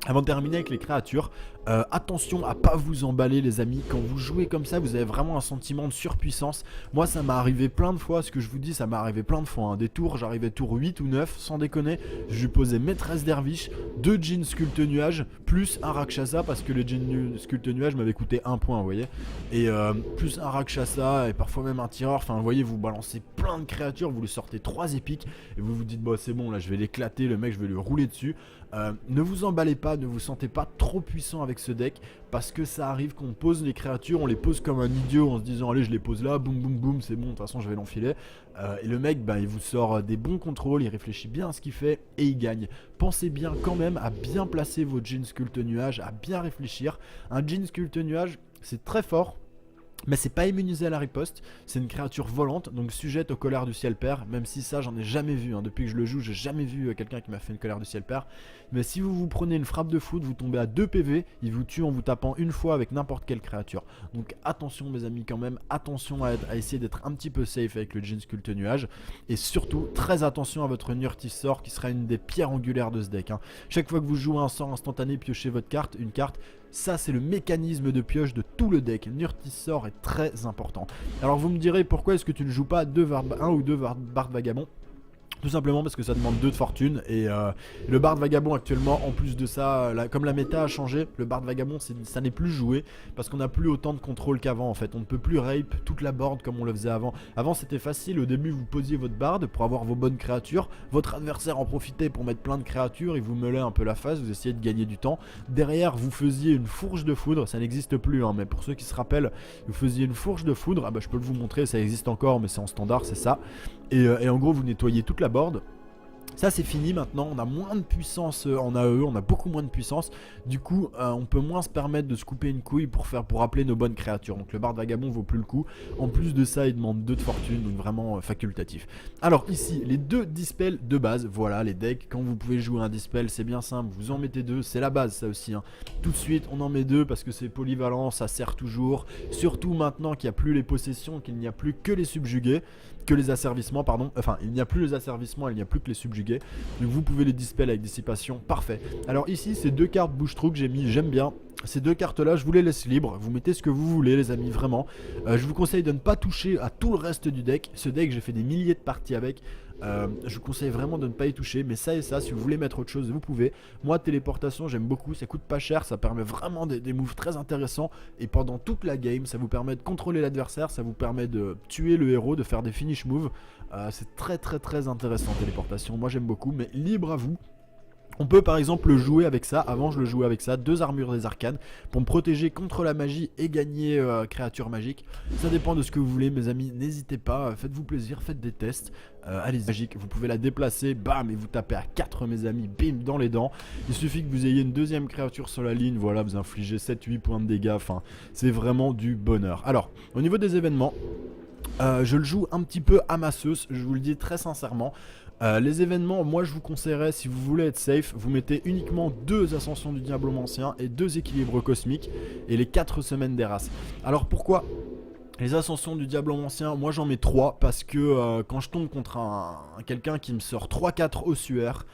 [SPEAKER 1] Avant de terminer avec les créatures, attention à pas vous emballer les amis. Quand vous jouez comme ça, vous avez vraiment un sentiment de surpuissance. Moi ça m'est arrivé plein de fois, ce que je vous dis ça m'est arrivé plein de fois, hein. Des tours, j'arrivais tour 8 ou 9, sans déconner. Je lui posais maîtresse derviche, 2 jeans sculpte nuage, plus un Rakshasa, parce que les jeans sculpte nuage m'avaient coûté 1 point, vous voyez. Et plus un Rakshasa, et parfois même un tireur, enfin vous voyez, vous balancez plein de créatures, vous lui sortez 3 épiques, et vous vous dites, bah c'est bon là je vais l'éclater, le mec je vais lui rouler dessus. Ne vous emballez pas, ne vous sentez pas trop puissant avec ce deck, parce que ça arrive qu'on pose les créatures, on les pose comme un idiot en se disant allez je les pose là, boum boum boum, c'est bon, de toute façon je vais l'enfiler. Et le mec bah, il vous sort des bons contrôles, il réfléchit bien à ce qu'il fait et il gagne. Pensez bien quand même à bien placer vos jeans sculpte nuage, à bien réfléchir. Un jean sculpte nuage c'est très fort, mais c'est pas immunisé à la riposte, c'est une créature volante, donc sujette aux colères du ciel père, même si ça j'en ai jamais vu, hein. Depuis que je le joue, j'ai jamais vu quelqu'un qui m'a fait une colère du ciel père. Mais si vous prenez une frappe de foudre, vous tombez à 2 PV, il vous tue en vous tapant une fois avec n'importe quelle créature. Donc attention mes amis quand même, attention à essayer d'être un petit peu safe avec le jean sculpte nuage, et surtout très attention à votre Urtisor qui sera une des pierres angulaires de ce deck, hein. Chaque fois que vous jouez un sort instantané, piochez votre carte, une carte. Ça c'est le mécanisme de pioche de tout le deck. Urtisor est très important. Alors vous me direz pourquoi est-ce que tu ne joues pas 1 ou 2 Bard Vagabond? Tout simplement parce que ça demande 2 de fortune, et le Bard Vagabond actuellement, en plus de ça, comme la méta a changé, le Bard Vagabond ça n'est plus joué parce qu'on n'a plus autant de contrôle qu'avant en fait. On ne peut plus rape toute la board comme on le faisait avant. Avant c'était facile, au début vous posiez votre Bard pour avoir vos bonnes créatures, votre adversaire en profitait pour mettre plein de créatures, il vous meulait un peu la face, vous essayez de gagner du temps. Derrière vous faisiez une fourche de foudre, ça n'existe plus hein, mais pour ceux qui se rappellent, vous faisiez une fourche de foudre, ah bah je peux vous montrer, ça existe encore mais c'est en standard, c'est ça. Et en gros vous nettoyez toute la board. Ça c'est fini maintenant, on a moins de puissance en AE, on a beaucoup moins de puissance. Du coup on peut moins se permettre de se couper une couille pour appeler nos bonnes créatures. Donc le Bard Vagabond vaut plus le coup. En plus de ça il demande 2 de fortune, donc vraiment facultatif. Alors ici les 2 dispels de base, voilà les decks. Quand vous pouvez jouer un dispel c'est bien simple, vous en mettez 2, c'est la base ça aussi hein. Tout de suite on en met 2 parce que c'est polyvalent, ça sert toujours. Surtout maintenant qu'il n'y a plus les possessions, qu'il n'y a plus que les subjugués, que les asservissements pardon, enfin il n'y a plus les asservissements, il n'y a plus que les subjugués. Donc vous pouvez les dispel avec dissipation, parfait. Alors ici c'est 2 cartes bouche-trou que j'ai mis, j'aime bien. Ces deux cartes là je vous les laisse libres, vous mettez ce que vous voulez les amis, vraiment. Je vous conseille de ne pas toucher à tout le reste du deck. Ce deck j'ai fait des milliers de parties avec. Je vous conseille vraiment de ne pas y toucher, mais ça et ça, si vous voulez mettre autre chose vous pouvez. Moi téléportation j'aime beaucoup, ça coûte pas cher, ça permet vraiment des moves très intéressants. Et pendant toute la game ça vous permet de contrôler l'adversaire, ça vous permet de tuer le héros, de faire des finish moves. C'est très intéressant téléportation, moi j'aime beaucoup, mais libre à vous. On peut par exemple le jouer avec ça, avant je le jouais avec ça, 2 armures des arcanes pour me protéger contre la magie et gagner créature magique. Ça dépend de ce que vous voulez mes amis, n'hésitez pas, faites-vous plaisir, faites des tests. Allez-y, magique, vous pouvez la déplacer, bam, et vous tapez à 4 mes amis, bim, dans les dents. Il suffit que vous ayez une deuxième créature sur la ligne, voilà, vous infligez 7-8 points de dégâts, enfin, c'est vraiment du bonheur. Alors, au niveau des événements, je le joue un petit peu à ma sauce, je vous le dis très sincèrement. Les événements, moi je vous conseillerais, si vous voulez être safe, vous mettez uniquement 2 ascensions du diablomancien et 2 équilibres cosmiques et les 4 semaines des races. Alors pourquoi les ascensions du diablomancien, moi j'en mets 3 parce que quand je tombe contre quelqu'un qui me sort 3-4 ossuaires,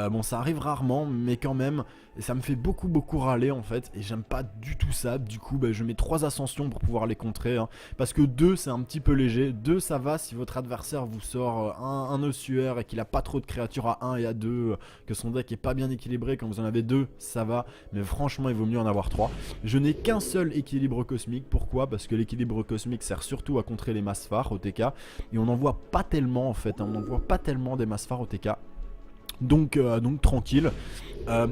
[SPEAKER 1] bon ça arrive rarement mais quand même, et ça me fait beaucoup râler en fait, et j'aime pas du tout ça. Du coup je mets 3 ascensions pour pouvoir les contrer, hein, parce que 2 c'est un petit peu léger. 2 ça va si votre adversaire vous sort un ossuaire et qu'il a pas trop de créatures à 1 et à 2, que son deck est pas bien équilibré. Quand vous en avez 2 ça va, mais franchement il vaut mieux en avoir 3. Je n'ai qu'un seul équilibre cosmique, pourquoi? Parce que l'équilibre cosmique sert surtout à contrer les masses phares au TK, et on n'en voit pas tellement en fait, hein, on n'en voit pas tellement des masses phares au TK. Donc tranquille.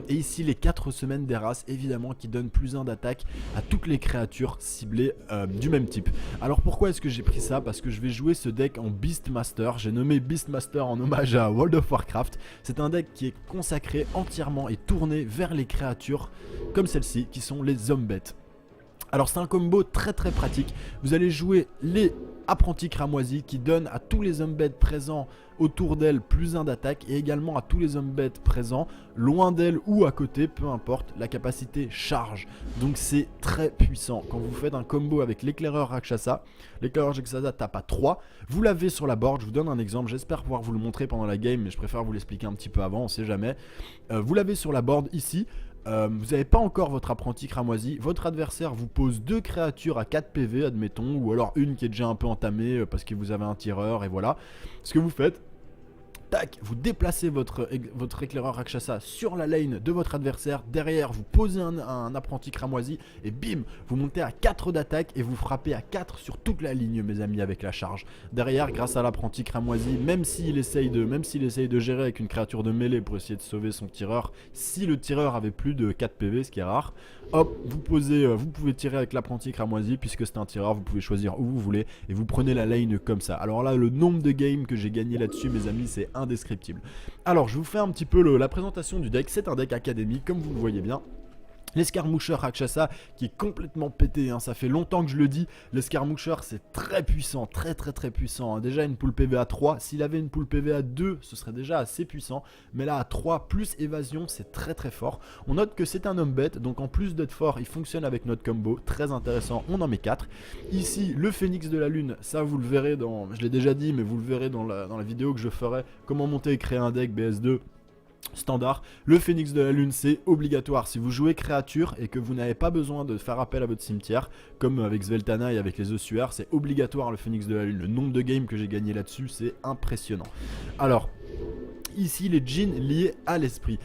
[SPEAKER 1] Et ici les 4 semaines des races, évidemment, qui donnent plus 1 d'attaque à toutes les créatures ciblées du même type. Alors pourquoi est-ce que j'ai pris ça? Parce que je vais jouer ce deck en Beastmaster. J'ai nommé Beastmaster en hommage à World of Warcraft. C'est un deck qui est consacré entièrement et tourné vers les créatures comme celle-ci, qui sont les Zombettes. Alors c'est un combo très pratique. Vous allez jouer les apprentis cramoisis qui donnent à tous les Zombettes présents autour d'elle plus 1 d'attaque, et également à tous les Zombettes présents loin d'elle ou à côté, peu importe, la capacité charge. Donc c'est très puissant. Quand vous faites un combo avec l'éclaireur Rakshasa, l'éclaireur Rakshasa tape à 3, vous l'avez sur la board. Je vous donne un exemple, j'espère pouvoir vous le montrer pendant la game, mais je préfère vous l'expliquer un petit peu avant, on sait jamais. Vous l'avez sur la board ici. Vous n'avez pas encore votre apprenti cramoisi, votre adversaire vous pose 2 créatures à 4 PV admettons, ou alors une qui est déjà un peu entamée parce que vous avez un tireur, et voilà. Ce que vous faites, tac, vous déplacez votre éclaireur Rakshasa sur la lane de votre adversaire. Derrière, vous posez un apprenti cramoisi et bim, vous montez à 4 d'attaque et vous frappez à 4 sur toute la ligne, mes amis, avec la charge. Derrière, grâce à l'apprenti cramoisi, même s'il essaye de gérer avec une créature de mêlée pour essayer de sauver son tireur, si le tireur avait plus de 4 PV, ce qui est rare, hop, vous pouvez tirer avec l'apprenti cramoisi, puisque c'est un tireur, vous pouvez choisir où vous voulez et vous prenez la lane comme ça. Alors là, le nombre de games que j'ai gagné là-dessus, mes amis, c'est indescriptible. Alors je vous fais un petit peu la présentation du deck. C'est un deck académique comme vous le voyez bien. L'escarmoucheur Rakshasa qui est complètement pété, hein. Ça fait longtemps que je le dis, l'escarmoucheur c'est très puissant, très puissant, hein. Déjà une pool PV à 3, s'il avait une pool PV à 2 ce serait déjà assez puissant, mais là à 3 plus évasion c'est très fort. On note que c'est un homme bête, donc en plus d'être fort il fonctionne avec notre combo, très intéressant, on en met 4. Ici le phénix de la lune, ça vous le verrez je l'ai déjà dit mais vous le verrez dans la vidéo que je ferai, comment monter et créer un deck BS2 standard. Le phénix de la lune c'est obligatoire si vous jouez créature et que vous n'avez pas besoin de faire appel à votre cimetière, comme avec Sveltana et avec les ossuaires, c'est obligatoire le phénix de la lune. Le nombre de games que j'ai gagné là-dessus c'est impressionnant. Alors ici les djinns liés à l'esprit.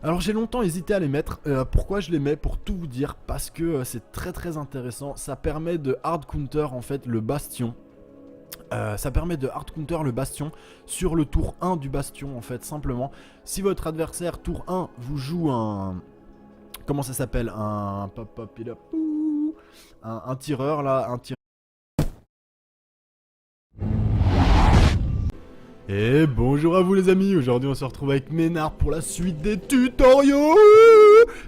[SPEAKER 1] Alors j'ai longtemps hésité à les mettre, pourquoi je les mets? Pour tout vous dire, parce que c'est très intéressant, ça permet de hard counter en fait le bastion. Ça permet de hard counter le bastion sur le tour 1 du bastion en fait, simplement. Si votre adversaire tour 1 vous joue un... Comment ça s'appelle? Un tireur là, un tireur. Et bonjour à vous les amis, aujourd'hui on se retrouve avec Ménard pour la suite des tutoriaux.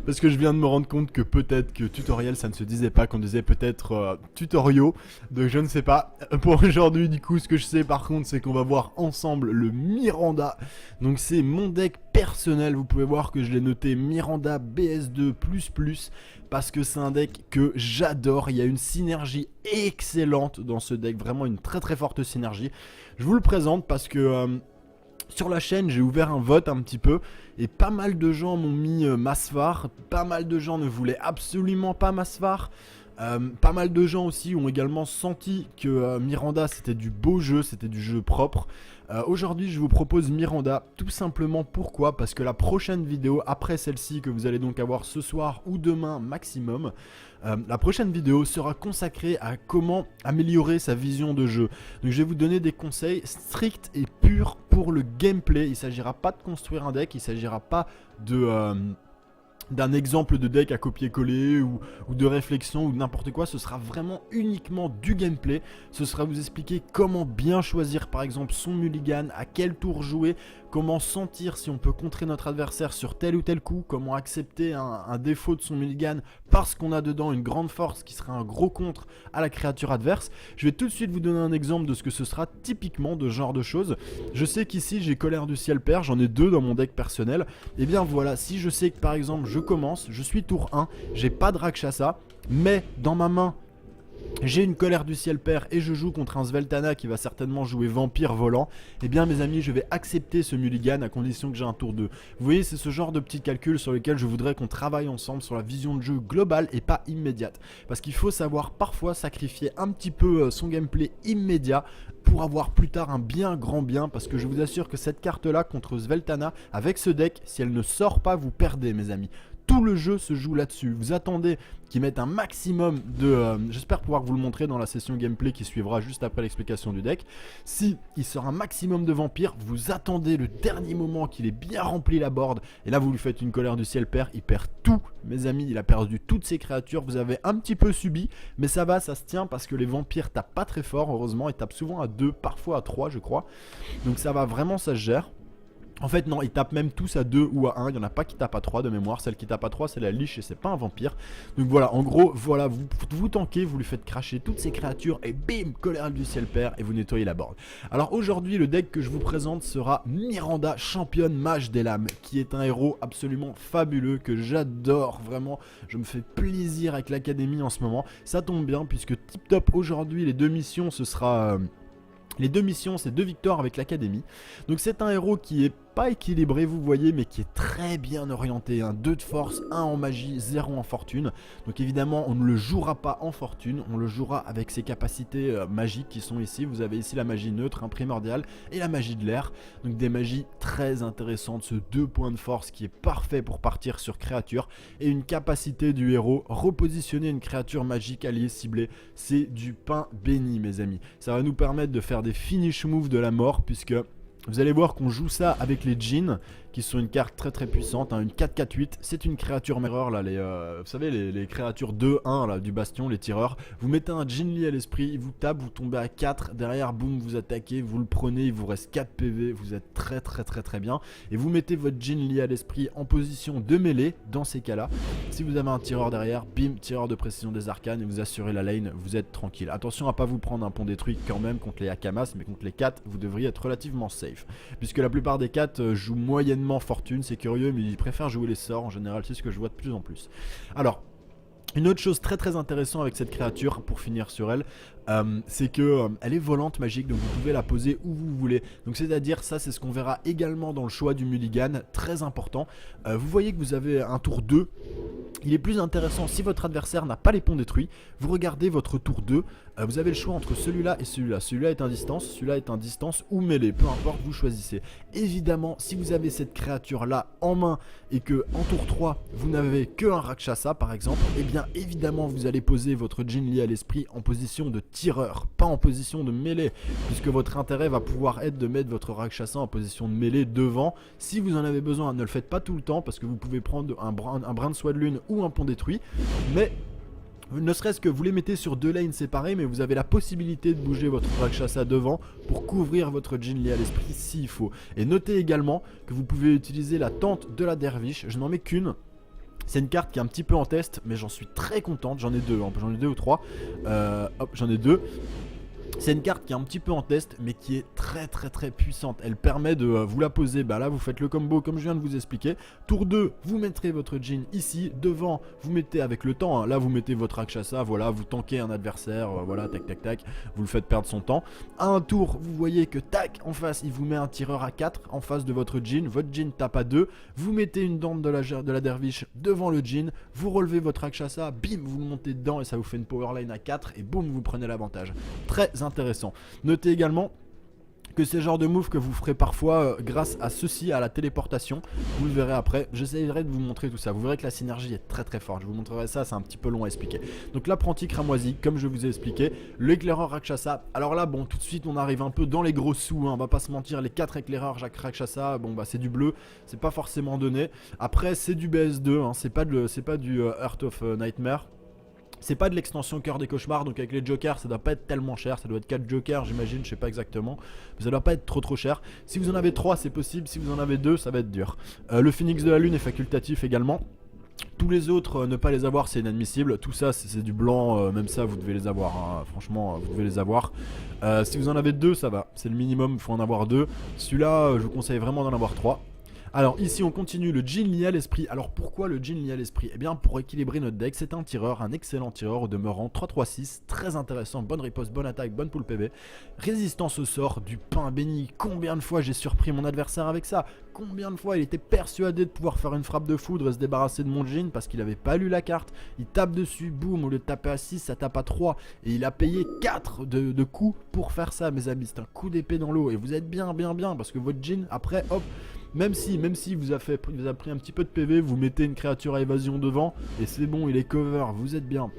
[SPEAKER 1] Parce que je viens de me rendre compte que peut-être que tutoriel ça ne se disait pas, qu'on disait peut-être tutoriaux. Donc je ne sais pas. Pour aujourd'hui du coup ce que je sais par contre c'est qu'on va voir ensemble le Miranda. Donc c'est mon deck personnel, vous pouvez voir que je l'ai noté Miranda BS2++. Parce que c'est un deck que j'adore, il y a une synergie excellente dans ce deck, vraiment une très forte synergie. Je vous le présente parce que Sur la chaîne, j'ai ouvert un vote un petit peu et pas mal de gens m'ont mis Masvar, pas mal de gens ne voulaient absolument pas Masvar. Pas mal de gens aussi ont également senti que Miranda c'était du beau jeu, c'était du jeu propre. Aujourd'hui je vous propose Miranda, tout simplement pourquoi? Parce que la prochaine vidéo, après celle-ci que vous allez donc avoir ce soir ou demain maximum, la prochaine vidéo sera consacrée à comment améliorer sa vision de jeu. Donc je vais vous donner des conseils stricts et purs pour le gameplay. Il ne s'agira pas de construire un deck, il ne s'agira pas de... d'un exemple de deck à copier-coller ou de réflexion ou n'importe quoi. Ce sera vraiment uniquement du gameplay. Ce sera vous expliquer comment bien choisir par exemple son mulligan, à quel tour jouer, comment sentir si on peut contrer notre adversaire sur tel ou tel coup, comment accepter un défaut de son mulligan parce qu'on a dedans une grande force qui sera un gros contre à la créature adverse. Je vais tout de suite vous donner un exemple de ce que ce sera typiquement de ce genre de choses. Je sais qu'ici j'ai Colère du Ciel Père, j'en ai 2 dans mon deck personnel. Et bien voilà, si je sais que par exemple je commence, je suis tour 1, j'ai pas de Rakshasa, mais dans ma main j'ai une Colère du Ciel Père et je joue contre un Sveltana qui va certainement jouer Vampire Volant, et bien mes amis je vais accepter ce mulligan à condition que j'ai un tour 2. Vous voyez, c'est ce genre de petits calculs sur lesquels je voudrais qu'on travaille ensemble sur la vision de jeu globale et pas immédiate. Parce qu'il faut savoir parfois sacrifier un petit peu son gameplay immédiat pour avoir plus tard un bien grand bien, parce que je vous assure que cette carte là contre Sveltana, avec ce deck, si elle ne sort pas vous perdez mes amis. Tout le jeu se joue là-dessus. Vous attendez qu'ils mettent un maximum de... j'espère pouvoir vous le montrer dans la session gameplay qui suivra juste après l'explication du deck. Si il sort un maximum de vampires, vous attendez le dernier moment qu'il ait bien rempli la board. Et là vous lui faites une Colère du Ciel Père. Il perd tout mes amis. Il a perdu toutes ses créatures. Vous avez un petit peu subi. Mais ça va, ça se tient parce que les vampires tapent pas très fort heureusement. Ils tapent souvent à 2, parfois à 3 je crois. Donc ça va vraiment, ça se gère. En fait non, ils tapent même tous à 2 ou à 1, il n'y en a pas qui tapent à 3 de mémoire, celle qui tape à 3 c'est la liche et c'est pas un vampire. Donc voilà, en gros, voilà, vous tankez, vous lui faites cracher toutes ces créatures et bim, Colère du Ciel Père et vous nettoyez la board. Alors aujourd'hui, le deck que je vous présente sera Miranda, championne mage des lames, qui est un héros absolument fabuleux, que j'adore, vraiment, je me fais plaisir avec l'académie en ce moment. Ça tombe bien puisque tip top aujourd'hui, les 2 missions ce sera... les 2 missions, c'est 2 victoires avec l'académie. Donc c'est un héros qui est pas équilibré, vous voyez, mais qui est très bien orienté. 2 de force, 1 en magie, 0 en fortune. Donc évidemment, on ne le jouera pas en fortune, on le jouera avec ses capacités magiques qui sont ici. Vous avez ici la magie neutre, primordiale, et la magie de l'air. Donc des magies très intéressantes. Ce 2 points de force qui est parfait pour partir sur créature. Et une capacité du héros, repositionner une créature magique alliée ciblée. C'est du pain béni, mes amis. Ça va nous permettre de faire des finish moves de la mort, puisque... vous allez voir qu'on joue ça avec les djinns, qui sont une carte très très puissante, une 4-4-8, c'est une créature mirror là, vous savez les créatures 2-1 là, du bastion, les tireurs. Vous mettez un djinn lié à l'esprit, il vous tape, vous tombez à 4, derrière boum vous attaquez, vous le prenez, il vous reste 4 PV, vous êtes très très très très bien. Et vous mettez votre djinn lié à l'esprit en position de mêlée, dans ces cas là. Si vous avez un tireur derrière, bim, tireur de précision des arcanes, et vous assurez la lane, vous êtes tranquille. Attention à pas vous prendre un pont détruit quand même contre les Akamas, mais contre les 4, vous devriez être relativement safe. Puisque la plupart des 4 jouent moyennement fortune, c'est curieux, mais ils préfèrent jouer les sorts en général, c'est ce que je vois de plus en plus. Alors, une autre chose très très intéressante avec cette créature, pour finir sur elle, c'est que elle est volante magique, donc vous pouvez la poser où vous voulez. Donc c'est à dire, ça c'est ce qu'on verra également dans le choix du mulligan, très important. Vous voyez que vous avez un tour 2. Il est plus intéressant si votre adversaire n'a pas les ponts détruits. Vous regardez votre tour 2, vous avez le choix entre celui-là et celui-là. Celui-là est un distance, celui-là est un distance ou mêlée, peu importe, vous choisissez. Évidemment, si vous avez cette créature-là en main et que en tour 3, vous n'avez que un Rakshasa par exemple, et bien évidemment vous allez poser votre djinn lié à l'esprit en position de tireur, pas en position de mêlée, puisque votre intérêt va pouvoir être de mettre votre Rakshasa en position de mêlée devant. Si vous en avez besoin, ne le faites pas tout le temps, parce que vous pouvez prendre un brin de soie de lune ou un pont détruit, mais ne serait-ce que vous les mettez sur 2 lanes séparées, mais vous avez la possibilité de bouger votre Rakshasa devant pour couvrir votre djinn lié à l'esprit s'il faut. Et notez également que vous pouvez utiliser la tente de la derviche, je n'en mets qu'une. C'est une carte qui est un petit peu en test, mais j'en suis très contente, j'en ai 2, j'en ai 2 ou 3, hop, j'en ai 2. C'est une carte qui est un petit peu en test, mais qui est très très très puissante. Elle permet de vous la poser, bah là vous faites le combo comme je viens de vous expliquer. Tour 2, vous mettrez votre Jhin ici, devant, vous mettez avec le temps, hein, là vous mettez votre Rakshasa, voilà, vous tankez un adversaire, voilà, tac tac tac, vous le faites perdre son temps. À un tour, vous voyez que tac, en face, il vous met un tireur à 4 en face de votre Jhin tape à 2, vous mettez une dente de la derviche devant le Jhin, vous relevez votre Rakshasa, bim, vous le montez dedans et ça vous fait une powerline à 4 et boum, vous prenez l'avantage. Très intéressant. Notez également que c'est le genre de move que vous ferez parfois grâce à ceci, à la téléportation. Vous le verrez après, j'essaierai de vous montrer tout ça. Vous verrez que la synergie est très très forte, je vous montrerai ça, c'est un petit peu long à expliquer. Donc l'apprenti cramoisi, comme je vous ai expliqué, l'éclaireur Rakshasa. Alors là, bon, tout de suite on arrive un peu dans les gros sous, hein, on va pas se mentir, les 4 éclaireurs Rakshasa, bon bah c'est du bleu, c'est pas forcément donné. Après c'est du BS2, hein, c'est pas du Heart of Nightmare. C'est pas de l'extension Cœur des Cauchemars, donc avec les jokers ça doit pas être tellement cher, ça doit être 4 jokers j'imagine, je sais pas exactement, mais ça doit pas être trop cher. Si vous en avez 3 c'est possible, si vous en avez 2 ça va être dur. Le Phoenix de la Lune est facultatif également. Tous les autres, ne pas les avoir c'est inadmissible, tout ça c'est du blanc, même ça vous devez les avoir, hein. Franchement vous devez les avoir. Si vous en avez 2 ça va, c'est le minimum, il faut en avoir 2. Celui-là je vous conseille vraiment d'en avoir 3. Alors ici on continue le Jhin lié à l'esprit. Alors pourquoi le Jhin lié à l'esprit? Eh bien pour équilibrer notre deck, c'est un tireur, un excellent tireur au demeurant, 3-3-6, très intéressant, bonne riposte, bonne attaque, bonne pool PV. Résistance au sort, du pain béni. Combien de fois j'ai surpris mon adversaire avec ça? Combien de fois il était persuadé de pouvoir faire une frappe de foudre et se débarrasser de mon Jhin parce qu'il avait pas lu la carte. Il tape dessus, boum, au lieu de taper à 6, ça tape à 3. Et il a payé 4 de coups pour faire ça mes amis, c'est un coup d'épée dans l'eau. Et vous êtes bien parce que votre Jhin après hop, même si vous a pris un petit peu de PV, vous mettez une créature à évasion devant et c'est bon, il est cover, vous êtes bien.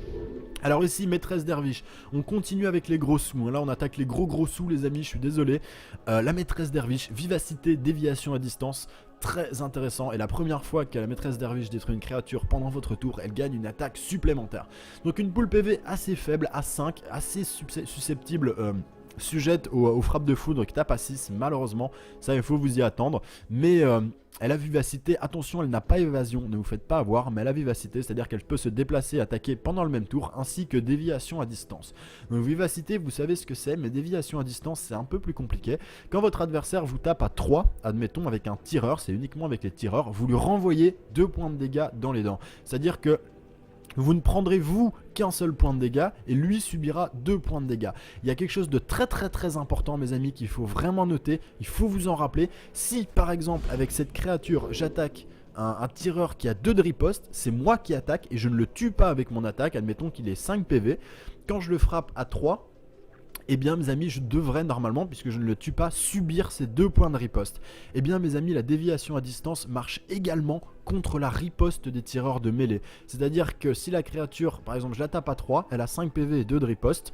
[SPEAKER 1] Alors ici, maîtresse derviche, on continue avec les gros sous, hein. Là on attaque les gros sous les amis, je suis désolé. La maîtresse derviche, vivacité, déviation à distance, très intéressant. Et la première fois que la maîtresse derviche détruit une créature pendant votre tour, elle gagne une attaque supplémentaire. Donc une pool PV assez faible, à 5, assez susceptible... sujette aux frappes de foudre qui tape à 6 malheureusement, ça il faut vous y attendre, mais elle a vivacité, attention elle n'a pas évasion, ne vous faites pas avoir, mais elle a vivacité, c'est à dire qu'elle peut se déplacer et attaquer pendant le même tour, ainsi que déviation à distance. Donc vivacité vous savez ce que c'est, mais déviation à distance c'est un peu plus compliqué. Quand votre adversaire vous tape à 3, admettons avec un tireur, c'est uniquement avec les tireurs, vous lui renvoyez 2 points de dégâts dans les dents, c'est à dire que vous ne prendrez vous qu'un seul point de dégâts et lui subira 2 points de dégâts. Il y a quelque chose de très important mes amis qu'il faut vraiment noter, il faut vous en rappeler. Si par exemple avec cette créature j'attaque un tireur qui a 2 de riposte, c'est moi qui attaque et je ne le tue pas avec mon attaque, admettons qu'il ait 5 PV. Quand je le frappe à 3, eh bien mes amis je devrais normalement, puisque je ne le tue pas, subir ces 2 points de riposte. Eh bien mes amis la déviation à distance marche également contre la riposte des tireurs de mêlée. C'est à dire que si la créature, par exemple je la tape à 3, elle a 5 PV et 2 de riposte,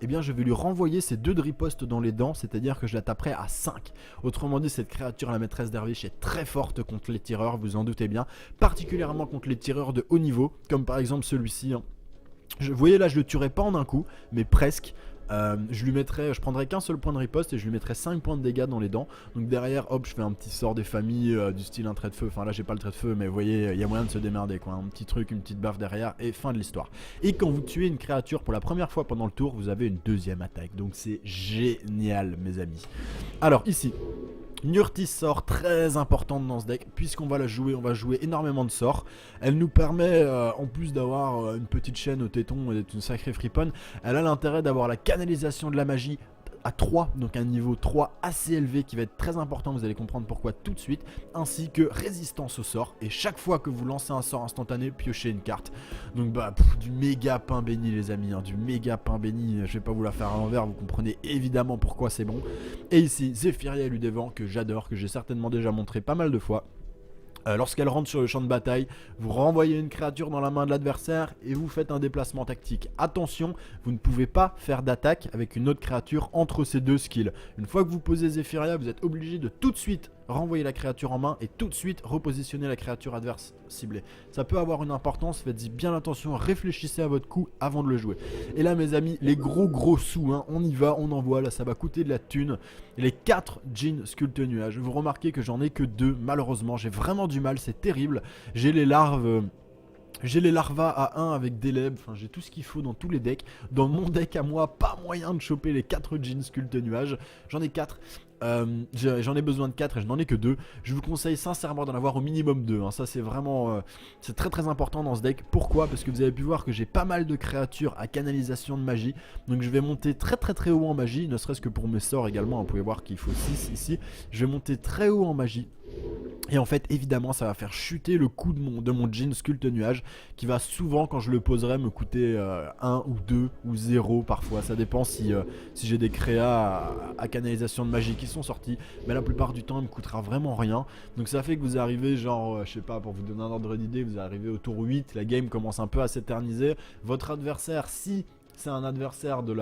[SPEAKER 1] eh bien je vais lui renvoyer ces 2 de riposte dans les dents, c'est à dire que je la taperai à 5. Autrement dit cette créature, la maîtresse derviche, est très forte contre les tireurs, vous en doutez bien, particulièrement contre les tireurs de haut niveau, comme par exemple celui-ci, hein. Vous voyez là je le tuerai pas en un coup, mais presque. Je prendrai qu'un seul point de riposte et je lui mettrai 5 points de dégâts dans les dents. Donc derrière hop je fais un petit sort des familles du style un trait de feu. Enfin là j'ai pas le trait de feu mais vous voyez il y a moyen de se démerder quoi. Un petit truc, une petite baffe derrière et fin de l'histoire. Et quand vous tuez une créature pour la première fois pendant le tour, vous avez une deuxième attaque. Donc c'est génial mes amis. Alors ici Nurtis sort très importante dans ce deck puisqu'on va la jouer, on va jouer énormément de sorts. Elle nous permet en plus d'avoir une petite chaîne au téton et d'être une sacrée friponne, elle a l'intérêt d'avoir la canalisation de la magie à 3, donc un niveau 3 assez élevé qui va être très important, vous allez comprendre pourquoi tout de suite, ainsi que résistance au sort, et chaque fois que vous lancez un sort instantané, piochez une carte. Donc bah du méga pain béni les amis, hein, du méga pain béni, je vais pas vous la faire à l'envers, vous comprenez évidemment pourquoi c'est bon. Et ici Zephyria Ludevant que j'adore, que j'ai certainement déjà montré pas mal de fois. Lorsqu'elle rentre sur le champ de bataille, vous renvoyez une créature dans la main de l'adversaire et vous faites un déplacement tactique. Attention, vous ne pouvez pas faire d'attaque avec une autre créature entre ces deux skills. Une fois que vous posez Zephyria, vous êtes obligé de tout de suite renvoyer la créature en main et tout de suite repositionner la créature adverse ciblée. Ça peut avoir une importance, faites-y bien attention, réfléchissez à votre coup avant de le jouer. Et là mes amis, les gros sous, hein, on y va, on envoie, là ça va coûter de la thune. Les 4 Jhin Sculpte Nuage, vous remarquez que j'en ai que 2, malheureusement, j'ai vraiment du mal, c'est terrible. J'ai les larves... J'ai les larvas à 1 avec Déleb, enfin j'ai tout ce qu'il faut dans tous les decks. Dans mon deck à moi, pas moyen de choper les 4 jeans sculpte nuage. J'en ai 4. J'en ai besoin de 4 et je n'en ai que 2. Je vous conseille sincèrement d'en avoir au minimum 2. Hein. Ça c'est vraiment c'est très très important dans ce deck. Pourquoi? Parce que vous avez pu voir que j'ai pas mal de créatures à canalisation de magie. Donc je vais monter très très très haut en magie. Ne serait-ce que pour mes sorts également. Vous pouvez voir qu'il faut 6 ici. Je vais monter très haut en magie. Et en fait évidemment ça va faire chuter le coût de mon jean sculpte nuage, qui va souvent quand je le poserai me coûter 1 ou 2 ou 0 parfois. Ça dépend si j'ai des créas à canalisation de magie qui sont sortis. Mais la plupart du temps il me coûtera vraiment rien. Donc ça fait que vous arrivez genre je sais pas, pour vous donner un ordre d'idée, vous arrivez au tour 8, la game commence un peu à s'éterniser. Votre adversaire, si c'est un adversaire de la